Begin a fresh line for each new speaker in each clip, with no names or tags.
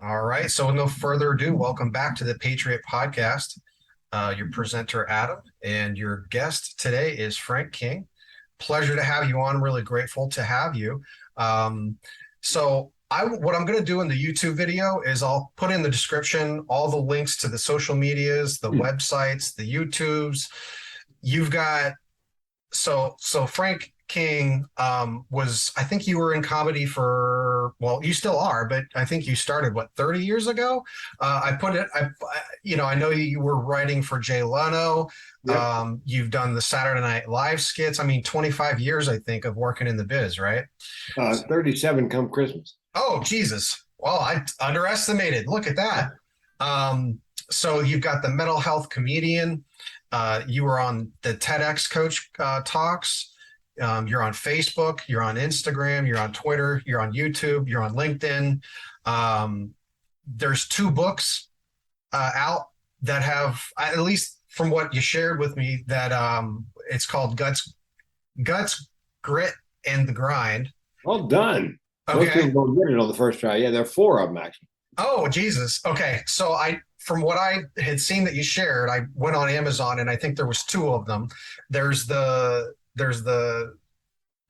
All right. So, with no further ado, welcome back to the Patriot Podcast. Your presenter, Adam, and your guest today is Frank King. Pleasure to have you on. I'm really grateful to have you. Um, what I'm going to do in the YouTube video is I'll put in the description all the links to the social medias, the
Hmm.
websites, the YouTubes. You've got so Frank King was, I think you were in comedy for, well, you still are, but I think you started what, 30 years ago. I put it I know you were writing for Jay Leno.
Yep.
You've done the Saturday Night Live skits. I mean, 25 years, I think, of working in the biz, right?
37 come Christmas.
Oh, Jesus. Well, I underestimated. Look at that. Um, so you've got the mental health comedian. You were on the TEDx Coach Talks. You're on Facebook. You're on Instagram. You're on Twitter. You're on YouTube. You're on LinkedIn. Um, there's two books out that have, at least from what you shared with me, that it's called Guts, Grit, and the Grind.
Well done. Most
Okay.
people don't get it on the first try. Yeah, there are four of them actually.
Oh, Jesus. Okay. So from what I had seen that you shared, I went on Amazon and I think there was two of them. There's the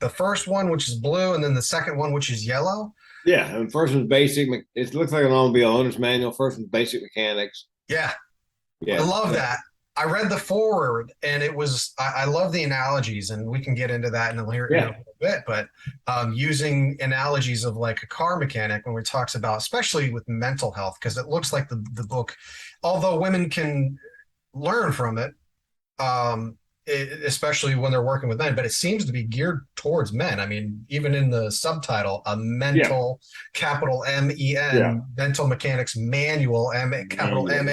first one, which is blue, and then the second one, which is yellow.
Yeah, and first one's basic. It looks like an automobile owner's manual. First one's basic mechanics.
Yeah. I
Yeah,
love
yeah,
that. I read the forward and I love the analogies, and we can get into that in a
yeah.
little bit, but using analogies of like a car mechanic when we talks about, especially with mental health, because it looks like the book, although women can learn from it, um, especially when they're working with men, but it seems to be geared towards men. I mean, even in the subtitle, a
Yeah,
mental, capital
yeah.
MEN, mental mechanics manual, capital
Manual.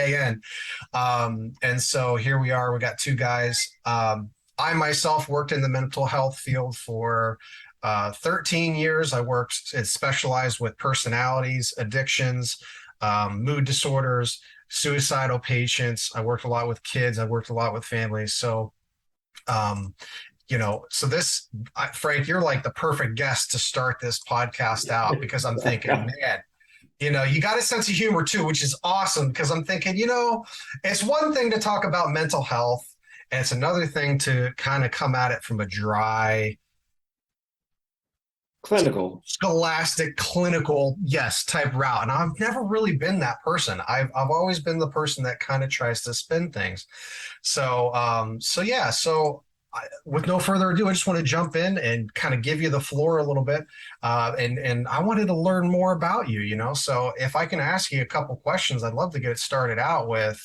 MAN. And so here we are. We got two guys. I myself worked in the mental health field for 13 years. I worked, it specialized with personalities, addictions, mood disorders, suicidal patients. I worked a lot with kids. I worked a lot with families. Um, so Frank, you're like the perfect guest to start this podcast out because I'm thinking, man, you got a sense of humor too, which is awesome because I'm thinking, it's one thing to talk about mental health, and it's another thing to kind of come at it from a dry,
Clinical.
scholastic, clinical, yes, type route. And I've never really been that person. I've always been the person that kind of tries to spin things. With no further ado, I just want to jump in and kind of give you the floor a little bit, and I wanted to learn more about you. So if I can ask you a couple questions, I'd love to get it started out with,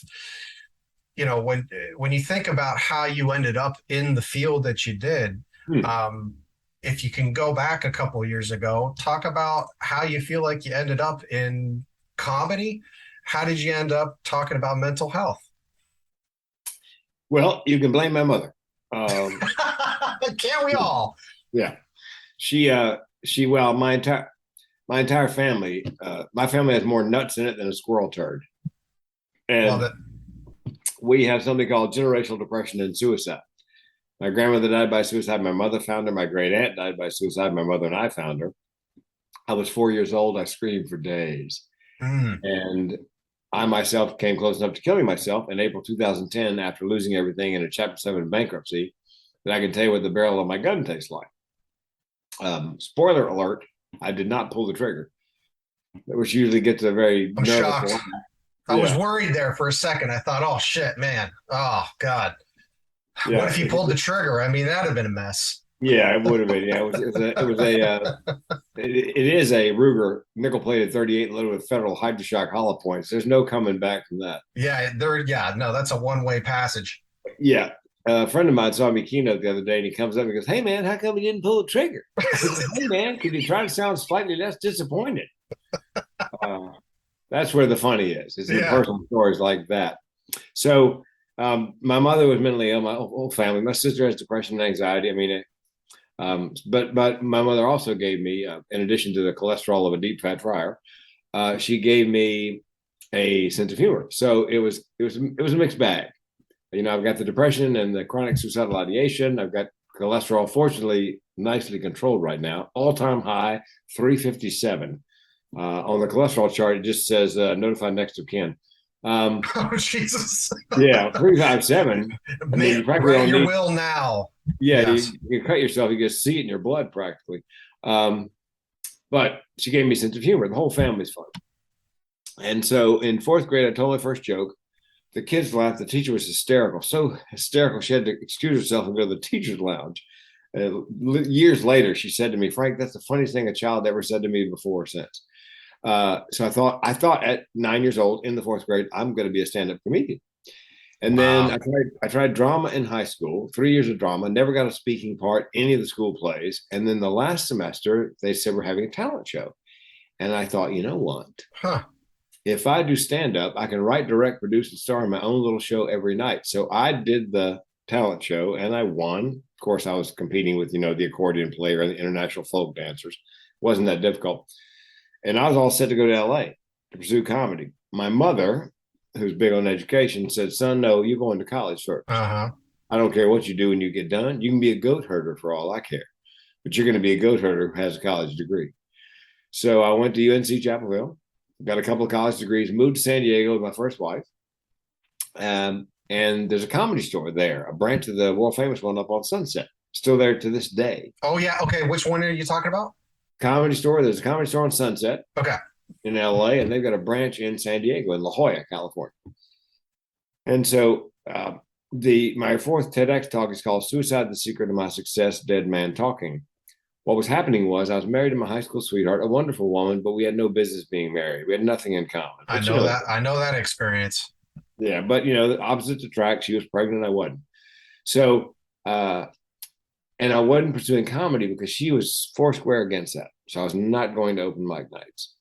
when you think about how you ended up in the field that you did.
Hmm.
Um, if you can go back a couple of years ago, talk about how you feel like you ended up in comedy. How did you end up talking about mental health?
Well, you can blame my mother.
Can't we all?
Yeah, well, my entire family. My family has more nuts in it than a squirrel turd,
Love
and
it.
we have something called generational depression and suicide. My grandmother died by suicide. My mother found her. My great aunt died by suicide. My mother and I found her. I was 4 years old. I screamed for days.
Mm.
And I myself came close enough to killing myself in April 2010 after losing everything in a Chapter 7 bankruptcy that I can tell you what the barrel of my gun tastes like. Spoiler alert, I did not pull the trigger, which usually gets a very
I'm
nervous
shocked.
laugh.
I was
Yeah,
worried there for a second. I thought, oh shit, man. Oh God. What
yeah.
if you pulled the trigger? I mean, that'd have been a mess.
Yeah, it would have been. Yeah, it is a Ruger nickel plated 38 loaded with Federal Hydroshock hollow points. There's no coming back from that.
Yeah, no, that's a one-way passage.
Yeah. A friend of mine saw me keynote the other day and he comes up and goes, "Hey man, how come you didn't pull the trigger?" I said, "Hey man, could you try to sound slightly less disappointed?" Uh, that's where the funny is. It's in the
Yeah.
personal stories like that. So my mother was mentally ill. My whole family. My sister has depression and anxiety. I mean, but my mother also gave me, in addition to the cholesterol of a deep fat fryer, she gave me a sense of humor. So it was a mixed bag. I've got the depression and the chronic suicidal ideation. I've got cholesterol, fortunately, nicely controlled right now. All time high, 357. On the cholesterol chart, it just says notify next of kin.
Oh, Jesus.
Yeah, 357. I mean, you practically
Write
don't
your
need.
will now.
Yeah,
Yes.
you cut yourself, you get see it in your blood practically. Um, but she gave me a sense of humor. The whole family's fun. And so in fourth grade, I told my first joke. The kids laughed. The teacher was hysterical, so hysterical she had to excuse herself and go to the teacher's lounge. Years later, she said to me, "Frank, that's the funniest thing a child ever said to me before or since." So I thought at 9 years old in the fourth grade, I'm going to be a stand-up comedian. And then
Wow.
I tried drama in high school, 3 years of drama, never got a speaking part, any of the school plays. And then the last semester, they said we're having a talent show. And I thought, you know what?
Huh.
If I do stand up, I can write, direct, produce, and star in my own little show every night. So I did the talent show and I won. Of course, I was competing with, the accordion player and the international folk dancers. Wasn't that difficult. And I was all set to go to LA to pursue comedy. My mother, who's big on education, said, "Son, no, you're going to college first.
Uh-huh.
I don't care what you do when you get done. You can be a goat herder for all I care, but you're going to be a goat herder who has a college degree." So I went to UNC Chapel Hill, got a couple of college degrees, moved to San Diego with my first wife. And there's a comedy store there, a branch of the world famous one up on Sunset, still there to this day.
Oh, yeah. Okay. Which one are you talking about?
Comedy store. There's a comedy store on Sunset
Okay.
in LA, and they've got a branch in San Diego, in La Jolla, California. And so my fourth TEDx talk is called "Suicide: The Secret of My Success, Dead Man Talking." What was happening was I was married to my high school sweetheart, a wonderful woman, but we had no business being married. We had nothing in common.
I
But
know that. I know that experience.
yeah, but the opposites attract. She was pregnant, I wasn't. So and I wasn't pursuing comedy because she was foursquare against that. So I was not going to open mic nights.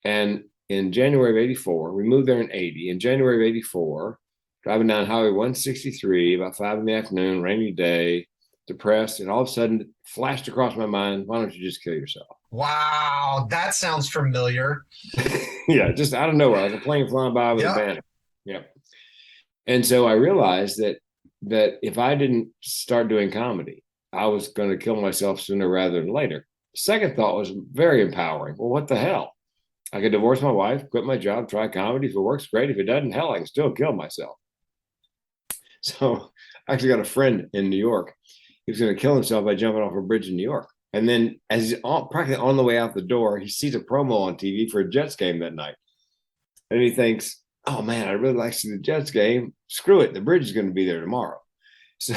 And in January of 84, we moved there in 80. In January of 84, driving down Highway 163, about 5 in the afternoon, rainy day, depressed, and all of a sudden it flashed across my mind, why don't you just kill yourself?
Wow. That sounds familiar.
Yeah, just out of nowhere, like a plane flying by with a
Yep.
banner. Yeah. And so I realized that if I didn't start doing comedy, I was going to kill myself sooner rather than later. Second thought was very empowering. Well, what the hell? I could divorce my wife, quit my job, try comedy. If it works, great. If it doesn't, hell, I can still kill myself. So I actually got a friend in New York. He was going to kill himself by jumping off a bridge in New York. And then as he's practically on the way out the door, he sees a promo on TV for a Jets game that night. And he thinks, oh man, I really like to see the Jets game. Screw it. The bridge is going to be there tomorrow. So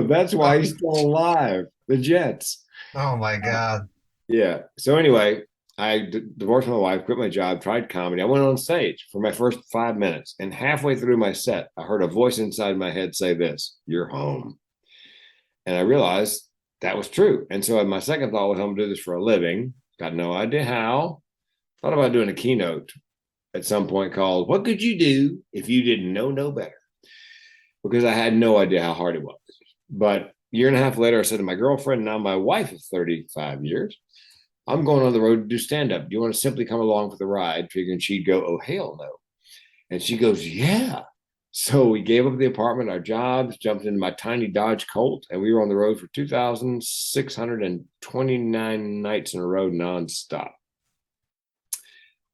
that's why he's still alive. The Jets.
Oh my God.
Yeah. So anyway, I divorced my wife, quit my job, tried comedy. I went on stage for my first 5 minutes. And halfway through my set, I heard a voice inside my head say this, "You're home." And I realized that was true. And so my second thought was, I'm going to do this for a living. Got no idea how. Thought about doing a keynote at some point called "What Could You Do If You Didn't Know No Better?" Because I had no idea how hard it was. But a year and a half later, I said to my girlfriend, now my wife of 35 years, I'm going on the road to do stand-up. Do you want to simply come along for the ride? Figuring she'd go, oh, hell no. And she goes, yeah. So we gave up the apartment, our jobs, jumped into my tiny Dodge Colt, and we were on the road for 2,629 nights in a row nonstop.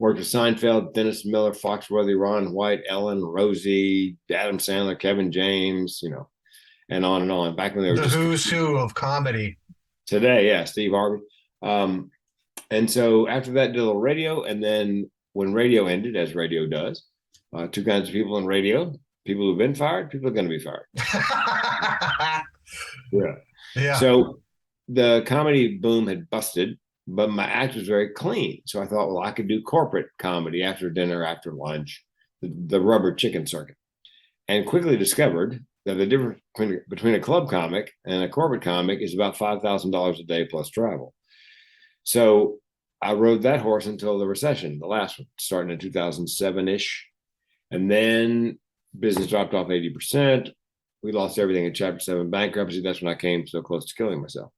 Worked with Seinfeld, Dennis Miller, Foxworthy, Ron White, Ellen, Rosie, Adam Sandler, Kevin James, and on and on. Back when they were
The
just
who's who of comedy.
today, yeah, Steve Harvey. And so after that, did a little radio, and then when radio ended, as radio does, two kinds of people in radio: people who've been fired, people who are going to be fired. Yeah.
Yeah.
So the comedy boom had busted, but my act was very clean. So I thought, well, I could do corporate comedy after dinner, after lunch, the rubber chicken circuit, and quickly discovered that the difference between a club comic and a corporate comic is about $5,000 a day plus travel. So I rode that horse until the recession, the last one, starting in 2007-ish. And then business dropped off 80%. We lost everything in Chapter 7 bankruptcy. That's when I came so close to killing myself.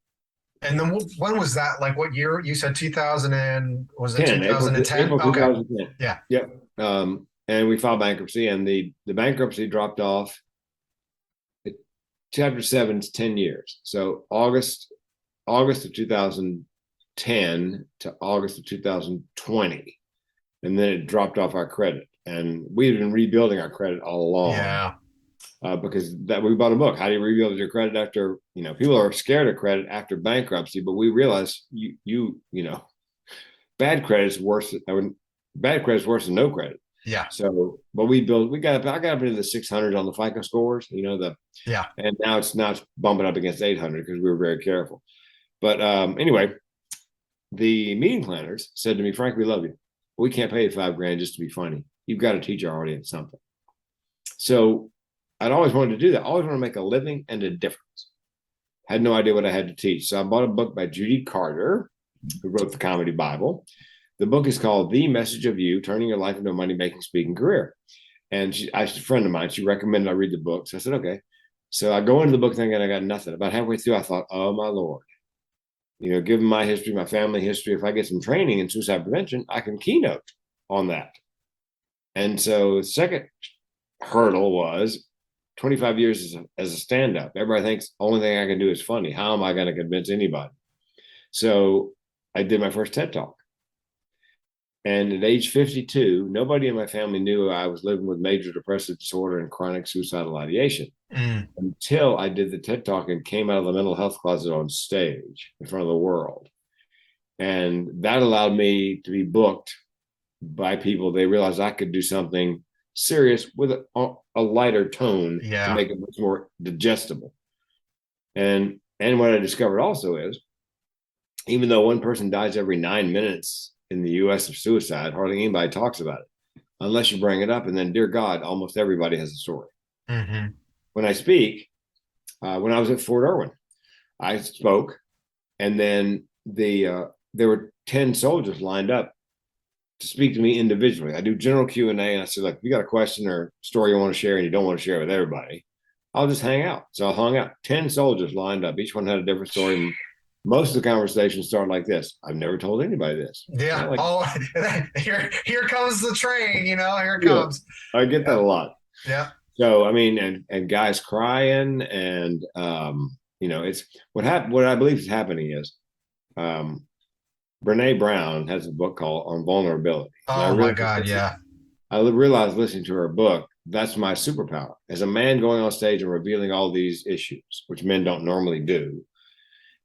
And then when was that? Like what year? You said 2000 and was it
10,
2010?
April
Okay.
2010.
Yeah.
Yep. And we filed bankruptcy, and the bankruptcy dropped off. Chapter 7's 10 years. So August of 2010, to August of 2020. And then it dropped off our credit. And we had been rebuilding our credit all along.
Yeah.
Because that we bought a book. How do you rebuild your credit after, people are scared of credit after bankruptcy, but we realized bad credit is worse. Bad credit is worse than no credit.
Yeah.
So, but I got up into the 600s on the FICO scores,
Yeah.
and now it's bumping up against 800 because we were very careful. But anyway, the meeting planners said to me, Frank, we love you. We can't pay you $5,000 just to be funny. You've got to teach our audience something. So I'd always wanted to do that. I always want to make a living and a difference. Had no idea what I had to teach. So I bought a book by Judy Carter, who wrote the Comedy Bible. The book is called The Message of You, Turning Your Life into a Money-Making Speaking Career. And she's a friend of mine. She recommended I read the book. So I said, okay. So I go into the book thinking I got nothing. About halfway through, I thought, oh, my Lord. Given my history, my family history, if I get some training in suicide prevention, I can keynote on that. And so the second hurdle was 25 years as a stand-up. Everybody thinks the only thing I can do is funny. How am I going to convince anybody? So I did my first TED Talk. And at age 52, nobody in my family knew I was living with major depressive disorder and chronic suicidal ideation until I did the TED Talk and came out of the mental health closet on stage in front of the world. And that allowed me to be booked by people. They realized I could do something serious with a lighter tone to make it much more digestible. And what I discovered also is, even though one person dies every 9 minutes in the US of suicide, hardly anybody talks about it unless you bring it up. And then, dear God, almost everybody has a story.
Mm-hmm.
When I speak, when I was at Fort Irwin, I spoke, and then there were 10 soldiers lined up to speak to me individually. I do general Q&A, and I said, look, if you got a question or story you want to share and you don't want to share it with everybody, I'll just hang out. So I hung out. 10 soldiers lined up. Each one had a different story. And most of the conversations start like this. I've never told anybody this.
Yeah. Here comes the train, here it comes.
I get that a lot.
Yeah.
So, I mean, and guys crying, and, it's what I believe is happening is, Brene Brown has a book called On Vulnerability.
Oh my God. Yeah.
I realized listening to her book, that's my superpower. As a man going on stage and revealing all these issues, which men don't normally do,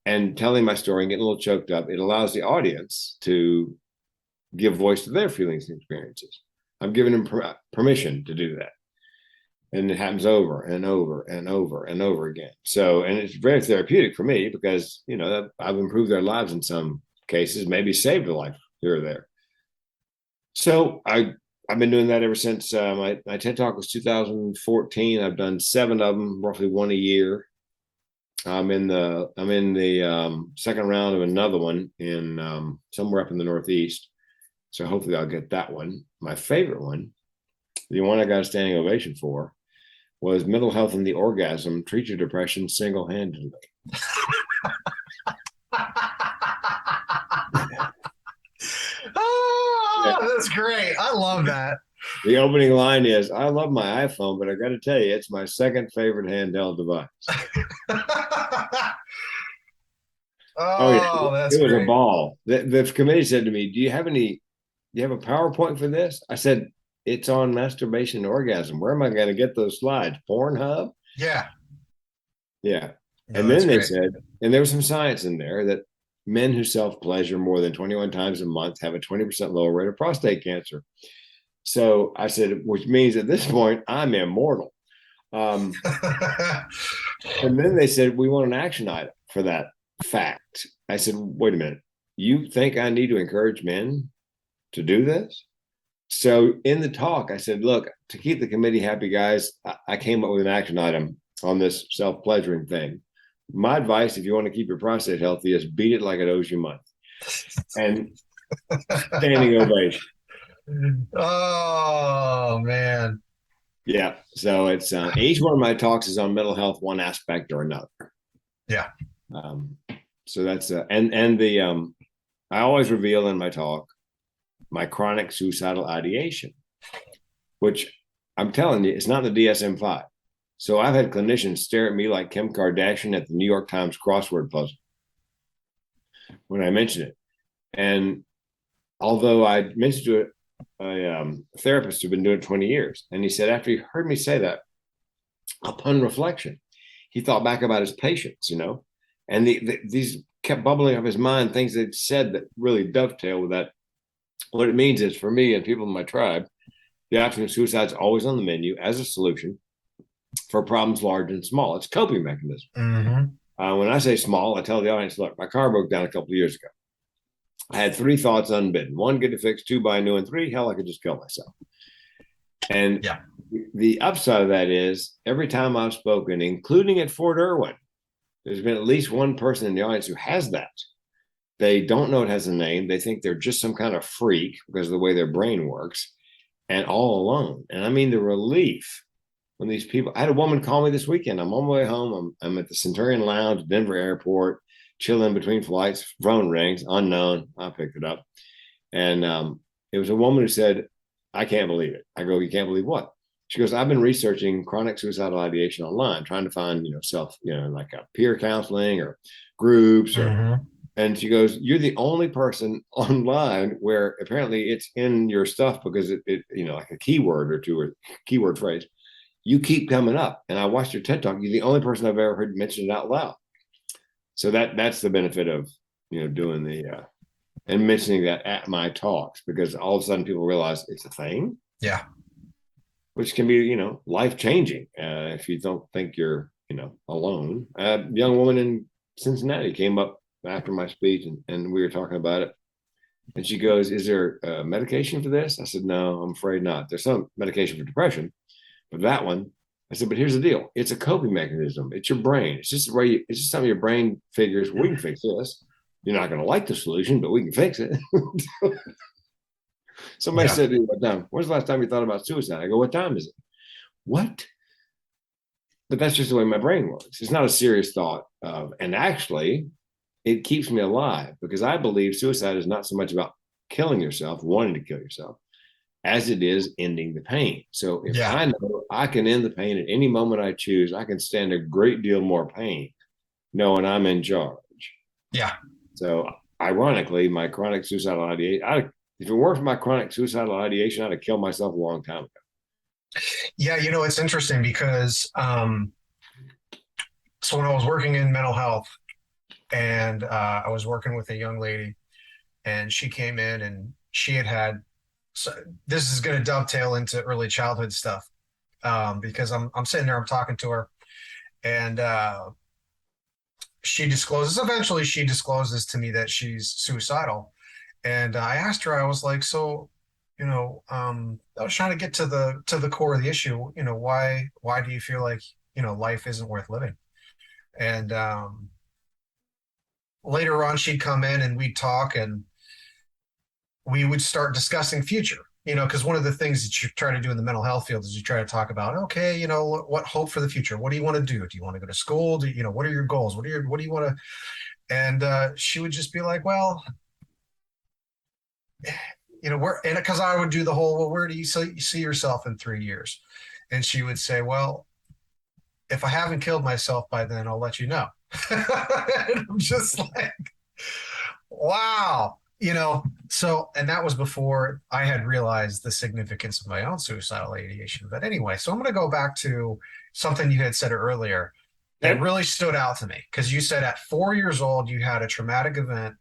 and telling my story and getting a little choked up, it allows the audience to give voice to their feelings and experiences. I'm giving them permission to do that. And it happens over and over and over and over again. So, and it's very therapeutic for me because, I've improved their lives in some cases, maybe saved a life here or there. So I've been doing that ever since my TED Talk was 2014. I've done 7 of them, roughly one a year. I'm in the second round of another one in somewhere up in the Northeast. So hopefully I'll get that one. My favorite one, the one I got a standing ovation for, was Mental Health and the Orgasm, Treat Your Depression Single-Handedly.
That's great. I love that.
The opening line is, I love my iPhone, but I got to tell you, it's my second favorite handheld device.
That's
it was
great.
a ball. The committee said to me, do you have a PowerPoint for this? I said, it's on masturbation and orgasm. Where am I going to get those slides? Pornhub?
Yeah.
Yeah.
No,
and then they
great.
said, and there was some science in there, that men who self-pleasure more than 21 times a month have a 20% lower rate of prostate cancer. So I said, which means at this point, I'm immortal. And then they said, we want an action item for that fact. I said, wait a minute. You think I need to encourage men to do this? So in the talk, I said, look, to keep the committee happy, guys, I came up with an action item on this self-pleasuring thing. My advice, if you want to keep your prostate healthy, is beat it like it owes you money. And standing ovation.
Oh, man.
Yeah. So it's each one of my talks is on mental health, one aspect or another.
Yeah.
So that's I always reveal in my talk my chronic suicidal ideation, which I'm telling you, it's not the DSM-5. So I've had clinicians stare at me like Kim Kardashian at the New York Times crossword puzzle when I mention it. And although I mentioned to a therapist who'd been doing it 20 years, and he said after he heard me say that, upon reflection, he thought back about his patients, and these kept bubbling up his mind, things they'd said that really dovetail with that. What it means is for me and people in my tribe, the option of suicide is always on the menu as a solution for problems large and small. It's a coping mechanism. When I say small, I tell the audience, look, my car broke down a couple of years ago. I had 3 thoughts unbidden. 1, get it fixed. 2, buy a new one. 3, hell, I could just kill myself. And
Yeah.
the upside of that is every time I've spoken, including at Fort Irwin, there's been at least one person in the audience who has that. They don't know it has a name. They think they're just some kind of freak because of the way their brain works, and all alone. And I mean, the relief when these people, I had a woman call me this weekend. I'm on my way home. I'm at the Centurion Lounge, Denver Airport, chilling between flights. Phone rings, unknown. I picked it up. And it was a woman who said, I can't believe it. I go, you can't believe what? She goes, I've been researching chronic suicidal ideation online, trying to find, like a peer counseling or groups or, and she goes, you're the only person online where apparently it's in your stuff because it like a keyword or two or keyword phrase, you keep coming up. And I watched your TED talk. You're the only person I've ever heard mention it out loud. So that's the benefit of, doing the, and mentioning that at my talks, because all of a sudden people realize it's a thing.
Yeah.
Which can be, life changing if you don't think you're, alone. A young woman in Cincinnati came up after my speech and we were talking about it. And she goes, is there a medication for this? I said, no, I'm afraid not. There's some medication for depression, but that one, I said, but here's the deal. It's a coping mechanism. It's your brain. It's just it's just something your brain figures, we can fix this. You're not going to like the solution, but we can fix it. Somebody said to me one time, when's the last time you thought about suicide? I go, what time is it? What? But that's just the way my brain works. It's not a serious thought. And actually, it keeps me alive because I believe suicide is not so much about killing yourself, wanting to kill yourself, as it is ending the pain. So if I know I can end the pain at any moment I choose, I can stand a great deal more pain knowing I'm in charge.
Yeah.
So ironically, my chronic suicidal ideation, if it weren't for my chronic suicidal ideation, I'd have killed myself a long time ago.
Yeah, it's interesting because so when I was working in mental health and I was working with a young lady and she came in and she had so this is going to dovetail into early childhood stuff because I'm sitting there, I'm talking to her and she discloses to me that she's suicidal. And I asked her, I was like, so, I was trying to get to the core of the issue. Why do you feel like, life isn't worth living? And later on, she'd come in and we'd talk and we would start discussing future, because one of the things that you try to do in the mental health field is you try to talk about, okay, what hope for the future? What do you want to do? Do you want to go to school? What are your goals? What do you want to? And she would just be like, well, and because I would do the whole, well, where do you see yourself in 3 years? And she would say, well, if I haven't killed myself by then, I'll let you know. And I'm just like, wow, so, and that was before I had realized the significance of my own suicidal ideation. But anyway, so I'm going to go back to something you had said earlier that really stood out to me, because you said at 4 years old, you had a traumatic event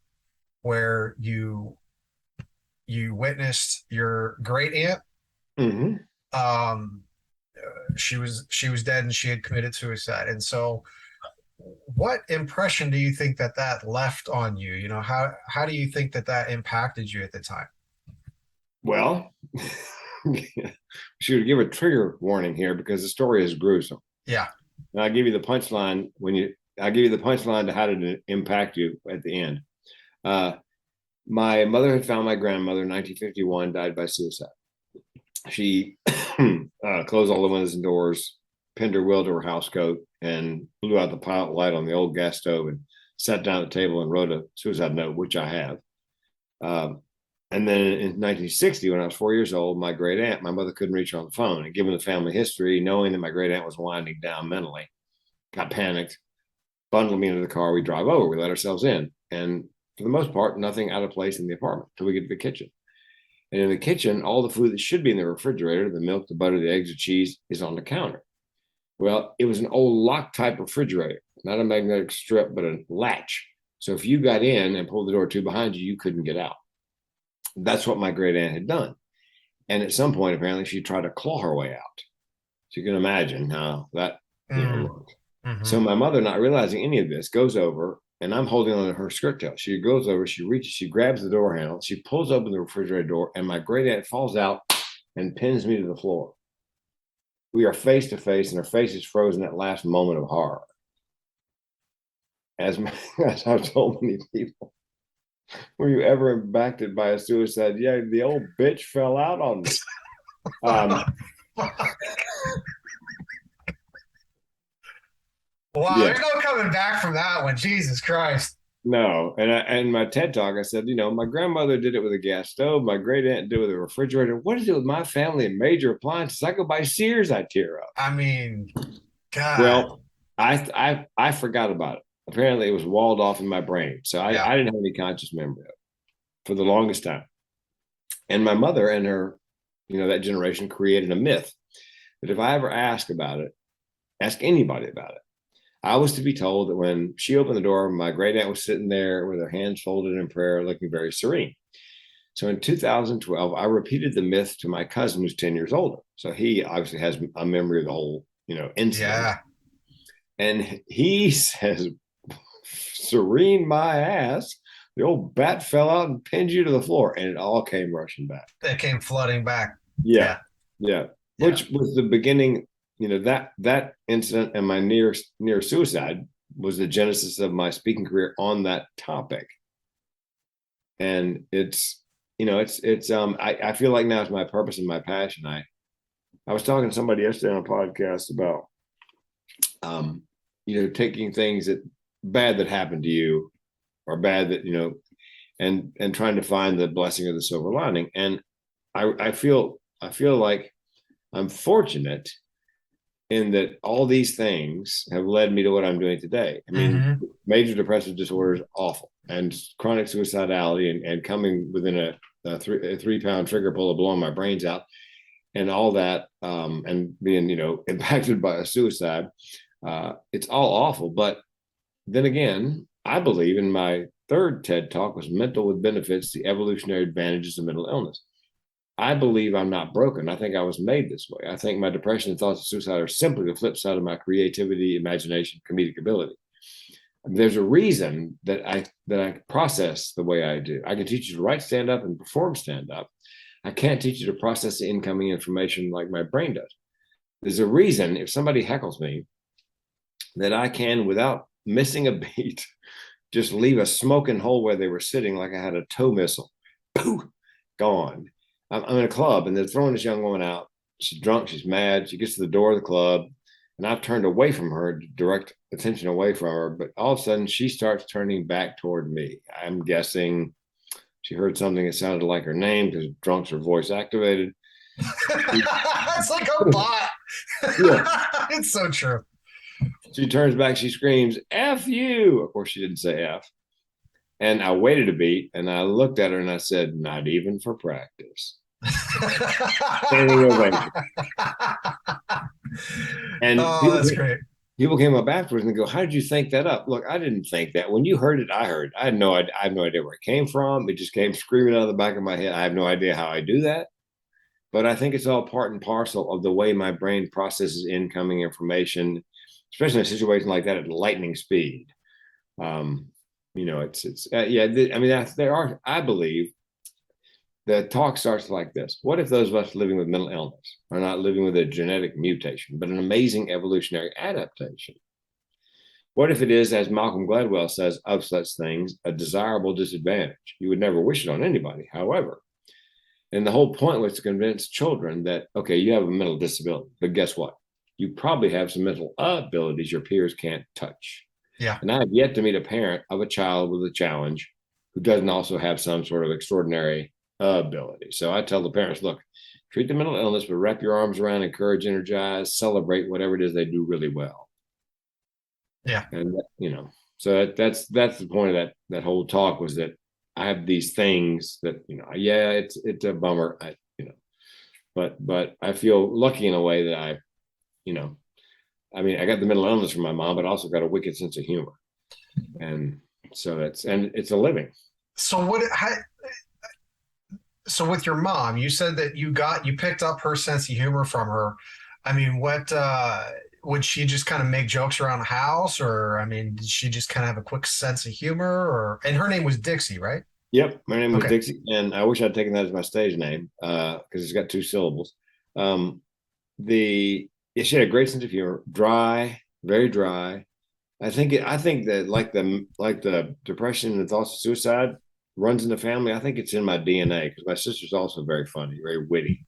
where you witnessed your great aunt. She was dead and she had committed suicide. And so what impression do you think that left on you? How do you think that impacted you at the time?
Well, should give a trigger warning here because the story is gruesome.
Yeah.
And I'll give you the punchline I'll give you the punchline to how did it impact you at the end. My mother had found my grandmother in 1951, died by suicide. She closed all the windows and doors, pinned her will to her house coat, and blew out the pilot light on the old gas stove and sat down at the table and wrote a suicide note, which I have. And then in 1960, when I was 4 years old, my great aunt, my mother couldn't reach her on the phone. And given the family history, knowing that my great aunt was winding down mentally, got panicked, bundled me into the car. We drive over, we let ourselves in. And for the most part, nothing out of place in the apartment until we get to the kitchen. And in the kitchen, all the food that should be in the refrigerator, the milk, the butter, the eggs, the cheese, is on the counter. Well, it was an old lock type refrigerator, not a magnetic strip, but a latch. So if you got in and pulled the door to behind you, you couldn't get out. That's what my great aunt had done. And at some point, apparently, she tried to claw her way out. So you can imagine how that looked.
Mm-hmm.
So my mother, not realizing any of this, goes over, and I'm holding on to her skirt tail. She goes over, she reaches, she grabs the door handle, she pulls open the refrigerator door, and my great aunt falls out and pins me to the floor. We are face to face, and her face is frozen at last moment of horror. As I've told many people, were you ever impacted by a suicide? Yeah, the old bitch fell out on me.
Wow,
Yeah.
there's no coming back from that one. Jesus Christ.
No, and my TED talk, I said, my grandmother did it with a gas stove. My great aunt did it with a refrigerator. What is it with my family and major appliances? I go buy Sears, I tear up.
I mean, God.
Well, I forgot about it. Apparently, it was walled off in my brain, so I didn't have any conscious memory of it for the longest time. And my mother and her, that generation created a myth that if I ever ask anybody about it, I was to be told that when she opened the door, my great aunt was sitting there with her hands folded in prayer, looking very serene. So in 2012, I repeated the myth to my cousin who's 10 years older. So he obviously has a memory of the whole, incident.
Yeah.
And he says, serene my ass. The old bat fell out and pinned you to the floor, and it all came rushing back.
It came flooding back.
Yeah. Which was the beginning. That incident and my near suicide was the genesis of my speaking career on that topic. And I feel like now it's my purpose and my passion. I was talking to somebody yesterday on a podcast about, taking things bad that happened to you, or bad that, and trying to find the blessing or the silver lining. And I feel like I'm fortunate in that all these things have led me to what I'm doing today. I mean, major depressive disorder is awful, and chronic suicidality, and coming within a 3-pound trigger pull of blowing my brains out, and all that, and being, impacted by a suicide. It's all awful. But then again, I believe in my third TED talk was Mental with Benefits, the Evolutionary Advantages of Mental Illness. I believe I'm not broken. I think I was made this way. I think my depression and thoughts of suicide are simply the flip side of my creativity, imagination, comedic ability. There's a reason that I process the way I do. I can teach you to write stand up and perform stand up. I can't teach you to process the incoming information like my brain does. There's a reason if somebody heckles me that I can, without missing a beat, just leave a smoking hole where they were sitting like I had a tow missile. Poof, gone. I'm in a club and they're throwing this young woman out. She's drunk, she's mad. She gets to the door of the club, and I've turned away from her, direct attention away from her. But all of a sudden, she starts turning back toward me. I'm guessing she heard something that sounded like her name because drunks are voice activated.
It's like a bot.
Yeah.
It's so true.
She turns back, she screams, F you. Of course, she didn't say F. And I waited a beat, and I looked at her and I said, not even for practice. And
that's great.
People came up afterwards and go, how did you think that up? Look, I didn't think that. When you heard it, I heard. I have no idea where it came from. It just came screaming out of the back of my head. I have no idea how I do that. But I think it's all part and parcel of the way my brain processes incoming information, especially in a situation like that at lightning speed. I believe the talk starts like this. What if those of us living with mental illness are not living with a genetic mutation, but an amazing evolutionary adaptation? What if it is, as Malcolm Gladwell says of such things, a desirable disadvantage? You would never wish it on anybody, however. And the whole point was to convince children that, okay, you have a mental disability, but guess what? You probably have some mental abilities your peers can't touch.
Yeah.
And I have yet to meet a parent of a child with a challenge who doesn't also have some sort of extraordinary ability. So I tell the parents, look, treat the mental illness, but wrap your arms around, encourage, energize, celebrate whatever it is they do really well.
Yeah.
And, So that's the point of that whole talk, was that I have these things that, yeah, it's a bummer, but I feel lucky in a way that you know, I got the mental illness from my mom, but also got a wicked sense of humor, and so it's a living.
So so with your mom, you said that you picked up her sense of humor from her. I mean, what would she just kind of make jokes around the house, or I mean, did she just kind of have a quick sense of humor, or and her name was Dixie, right?
Yep, my name was
Okay.
Dixie, and I wish I'd taken that as my stage name because it's got two syllables. Um, the yeah, she had a great sense of humor, dry, very dry. I think that like the depression and thoughts of suicide runs in the family. I think it's in my DNA because my sister's also very funny, very witty.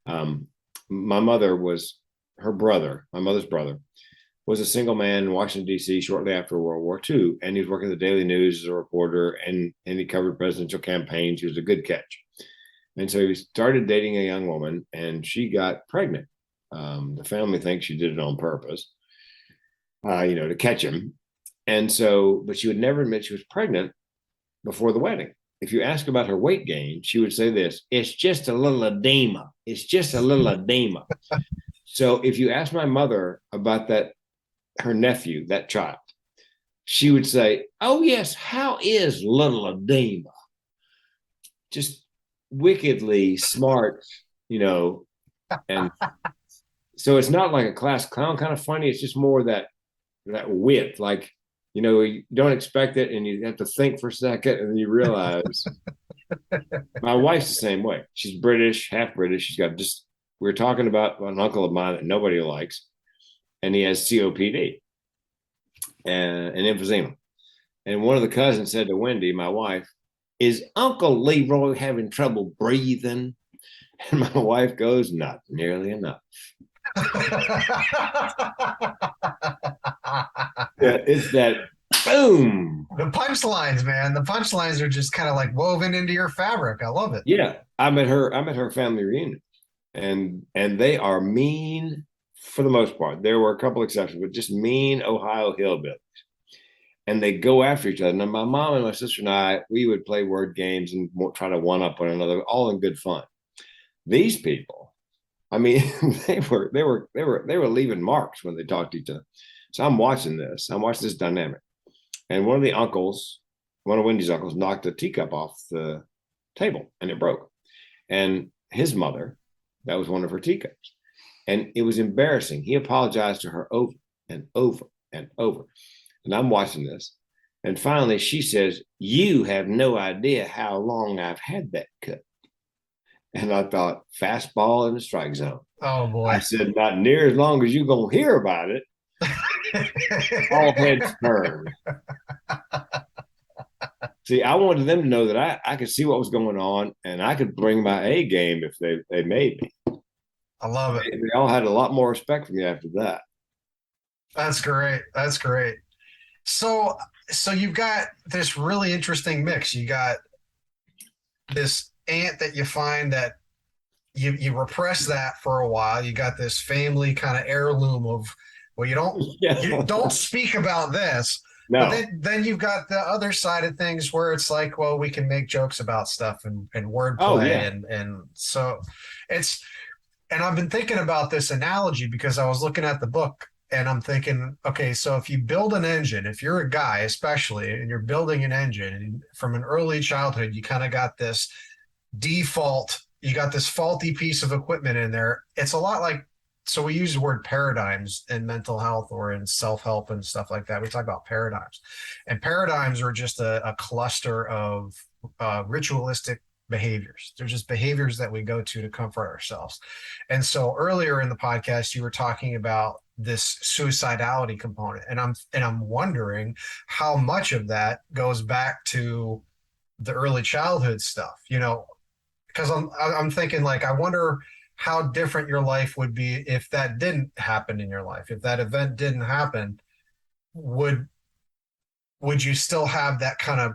Um, my mother was her brother, my mother's brother, was a single man in Washington, D.C. shortly after World War II. And he was working at the Daily News as a reporter, and he covered presidential campaigns. He was a good catch. And so he started dating a young woman, and she got pregnant. The family thinks she did it on purpose, to catch him. And so, but she would never admit she was pregnant before the wedding. If you ask about her weight gain, she would say this: "It's just a little edema. It's just a little edema." So if you ask my mother about that, her nephew, that child, she would say, "Oh yes, how is little edema?" Just wickedly smart, and so it's not like a class clown kind of funny. It's just more that wit, like, you don't expect it, and you have to think for a second, and then you realize. My wife's the same way. She's British, half British. She's got just. We are talking about an uncle of mine that nobody likes, and he has COPD and emphysema. And one of the cousins said to Wendy, my wife, "Is Uncle Leroy having trouble breathing?" And my wife goes, "Not nearly enough." Yeah, it's that boom.
The punchlines, man. The punchlines are just kind of like woven into your fabric. I love it.
Yeah, I'm at her family reunion, and they are mean for the most part. There were a couple exceptions, but just mean Ohio hillbilly, and they go after each other. Now, my mom and my sister and I, we would play word games and try to one up one another, all in good fun. These people, I mean, they were leaving marks when they talked to each other. So I'm watching this. I'm watching this dynamic, and one of Wendy's uncles, knocked a teacup off the table, and it broke. And his mother, that was one of her teacups, and it was embarrassing. He apologized to her over and over and over. And I'm watching this. And finally, she says, "You have no idea how long I've had that cut." And I thought, fastball in the strike zone.
Oh
I
boy.
said, "Not near as long as you're going to hear about it." All heads turned. See, I wanted them to know that I could see what was going on, and I could bring my A game if they made me.
I love it.
They all had a lot more respect for me after that.
That's great. That's great. So, so you've got this really interesting mix. You got this aunt that you find that you repress that for a while. You got this family kind of heirloom of, well, you
Yeah.
don't speak about this. But
No.
then you've got the other side of things where it's like, well, we can make jokes about stuff and
Oh
wordplay
yeah.
and so it's and I've been thinking about this analogy because I was looking at the book and I'm thinking, okay, so if you build an engine, if you're a guy especially, and you're building an engine and from an early childhood, you kind of got this default, you got this faulty piece of equipment in there. It's a lot like, so we use the word paradigms in mental health or in self-help and stuff like that. We talk about paradigms, and paradigms are just a cluster of ritualistic behaviors. They're just behaviors that we go to comfort ourselves. And so earlier in the podcast, you were talking about this suicidality component, and I'm wondering how much of that goes back to the early childhood stuff. Because I'm thinking like I wonder how different your life would be if that didn't happen in your life. If that event didn't happen, would would you still have that kind of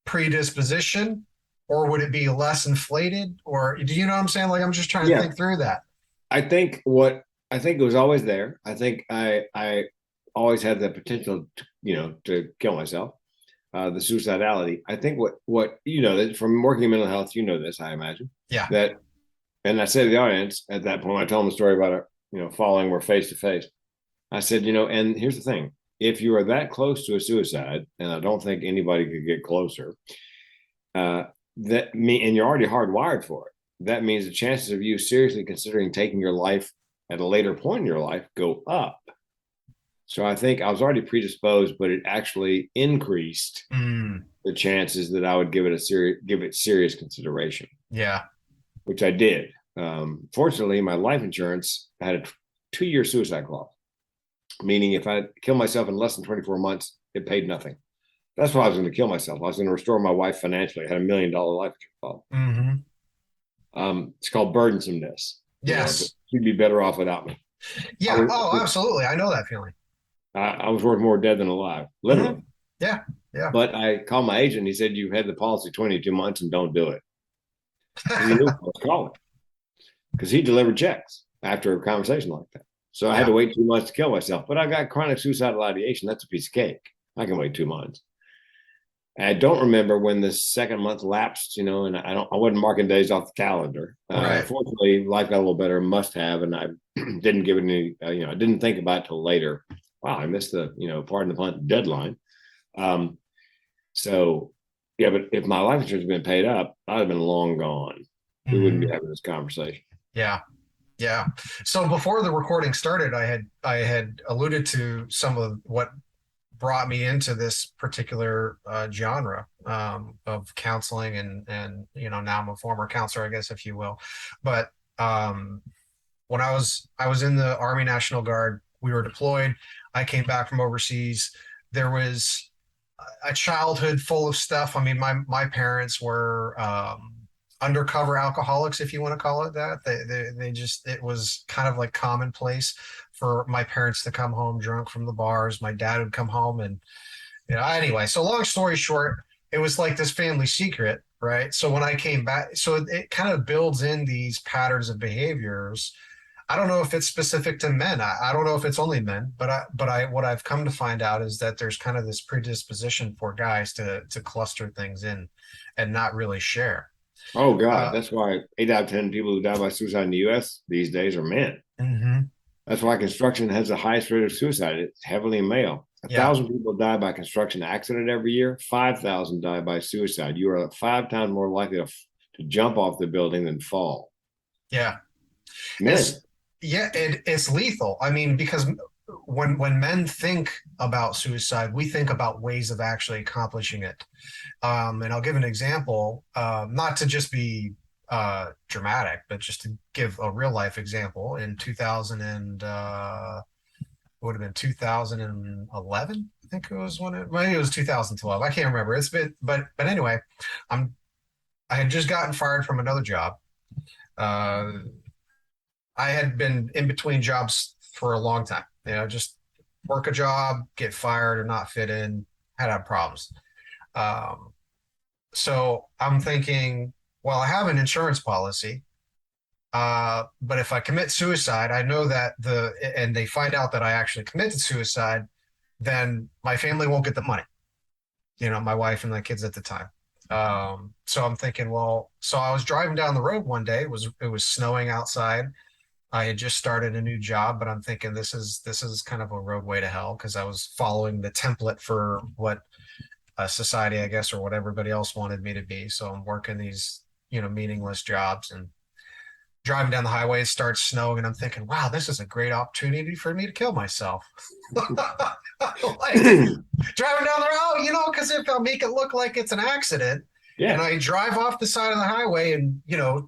predisposition, or would it be less inflated? Or do you know what I'm saying? Like I'm just trying to
Yeah.
think through that.
I think it was always there. I think I always had the potential to to kill myself. The suicidality. I think what that from working in mental health, this, I imagine.
Yeah.
That, and I said to the audience at that point, I told them the story about it, falling, we're face to face. I said, and here's the thing: if you are that close to a suicide, and I don't think anybody could get closer, and you're already hardwired for it. That means the chances of you seriously considering taking your life at a later point in your life go up. So I think I was already predisposed, but it actually increased the chances that I would give it serious consideration.
Yeah.
Which I did. Fortunately, my life insurance had a 2-year suicide clause, meaning if I killed myself in less than 24 months, it paid nothing. That's why I was going to kill myself. I was going to restore my wife financially. I had $1 million life insurance policy. It's called burdensomeness.
Yes.
She'd be better off without me.
Yeah. Absolutely. I know that feeling.
I was worth more dead than alive, literally.
Yeah. Yeah.
But I called my agent. He said, "You've had the policy 22 months and don't do it." He knew I was calling because he delivered checks after a conversation like that. So I had to wait 2 months to kill myself. But I got chronic suicidal ideation. That's a piece of cake. I can wait 2 months. And I don't remember when the second month lapsed, and I wasn't marking days off the calendar.
Right.
Fortunately, life got a little better, must have, and I didn't give it any, I didn't think about it till later. Wow, I missed the, pardon the pun, deadline. So, yeah, but if my life insurance had been paid up, I'd have been long gone. We wouldn't be having this conversation.
Yeah. Yeah. So before the recording started, I had alluded to some of what brought me into this particular genre of counseling, and now I'm a former counselor, I guess, if you will. But when I was in the Army National Guard, we were deployed. I came back from overseas. There was a childhood full of stuff. I mean, my parents were undercover alcoholics, if you want to call it that. They just, it was kind of like commonplace for my parents to come home drunk from the bars. My dad would come home and, anyway, so long story short, it was like this family secret, right? So when I came back, so it kind of builds in these patterns of behaviors. I don't know if it's specific to men. I don't know if it's only men, but what I've come to find out is that there's kind of this predisposition for guys to cluster things in and not really share.
Oh God, that's why 8 out of 10 people who die by suicide in the U.S. these days are men. That's why construction has the highest rate of suicide. It's heavily male. 1,000 people die by construction accident every year. 5,000 die by suicide. You are 5 times more likely to jump off the building than fall.
Yeah.
Men.
It's lethal. I mean, because when men think about suicide, we think about ways of actually accomplishing it. And I'll give an example, not to just be dramatic, but just to give a real life example. In 2000 and would have been 2011, I think it was maybe it was 2012. I can't remember. It's been, but anyway, I had just gotten fired from another job. I had been in between jobs for a long time. Just work a job, get fired or not fit in, had problems. So I'm thinking, well, I have an insurance policy, but if I commit suicide, I know that and they find out that I actually committed suicide, then my family won't get the money. My wife and my kids at the time. So I'm thinking, well, so I was driving down the road one day. It was snowing outside. I had just started a new job, but I'm thinking this is kind of a roadway to hell, because I was following the template for what society, I guess, or what everybody else wanted me to be. So I'm working these, meaningless jobs and driving down the highway. It starts snowing, and I'm thinking, wow, this is a great opportunity for me to kill myself. Like, driving down the road, because if I make it look like it's an accident, and I drive off the side of the highway and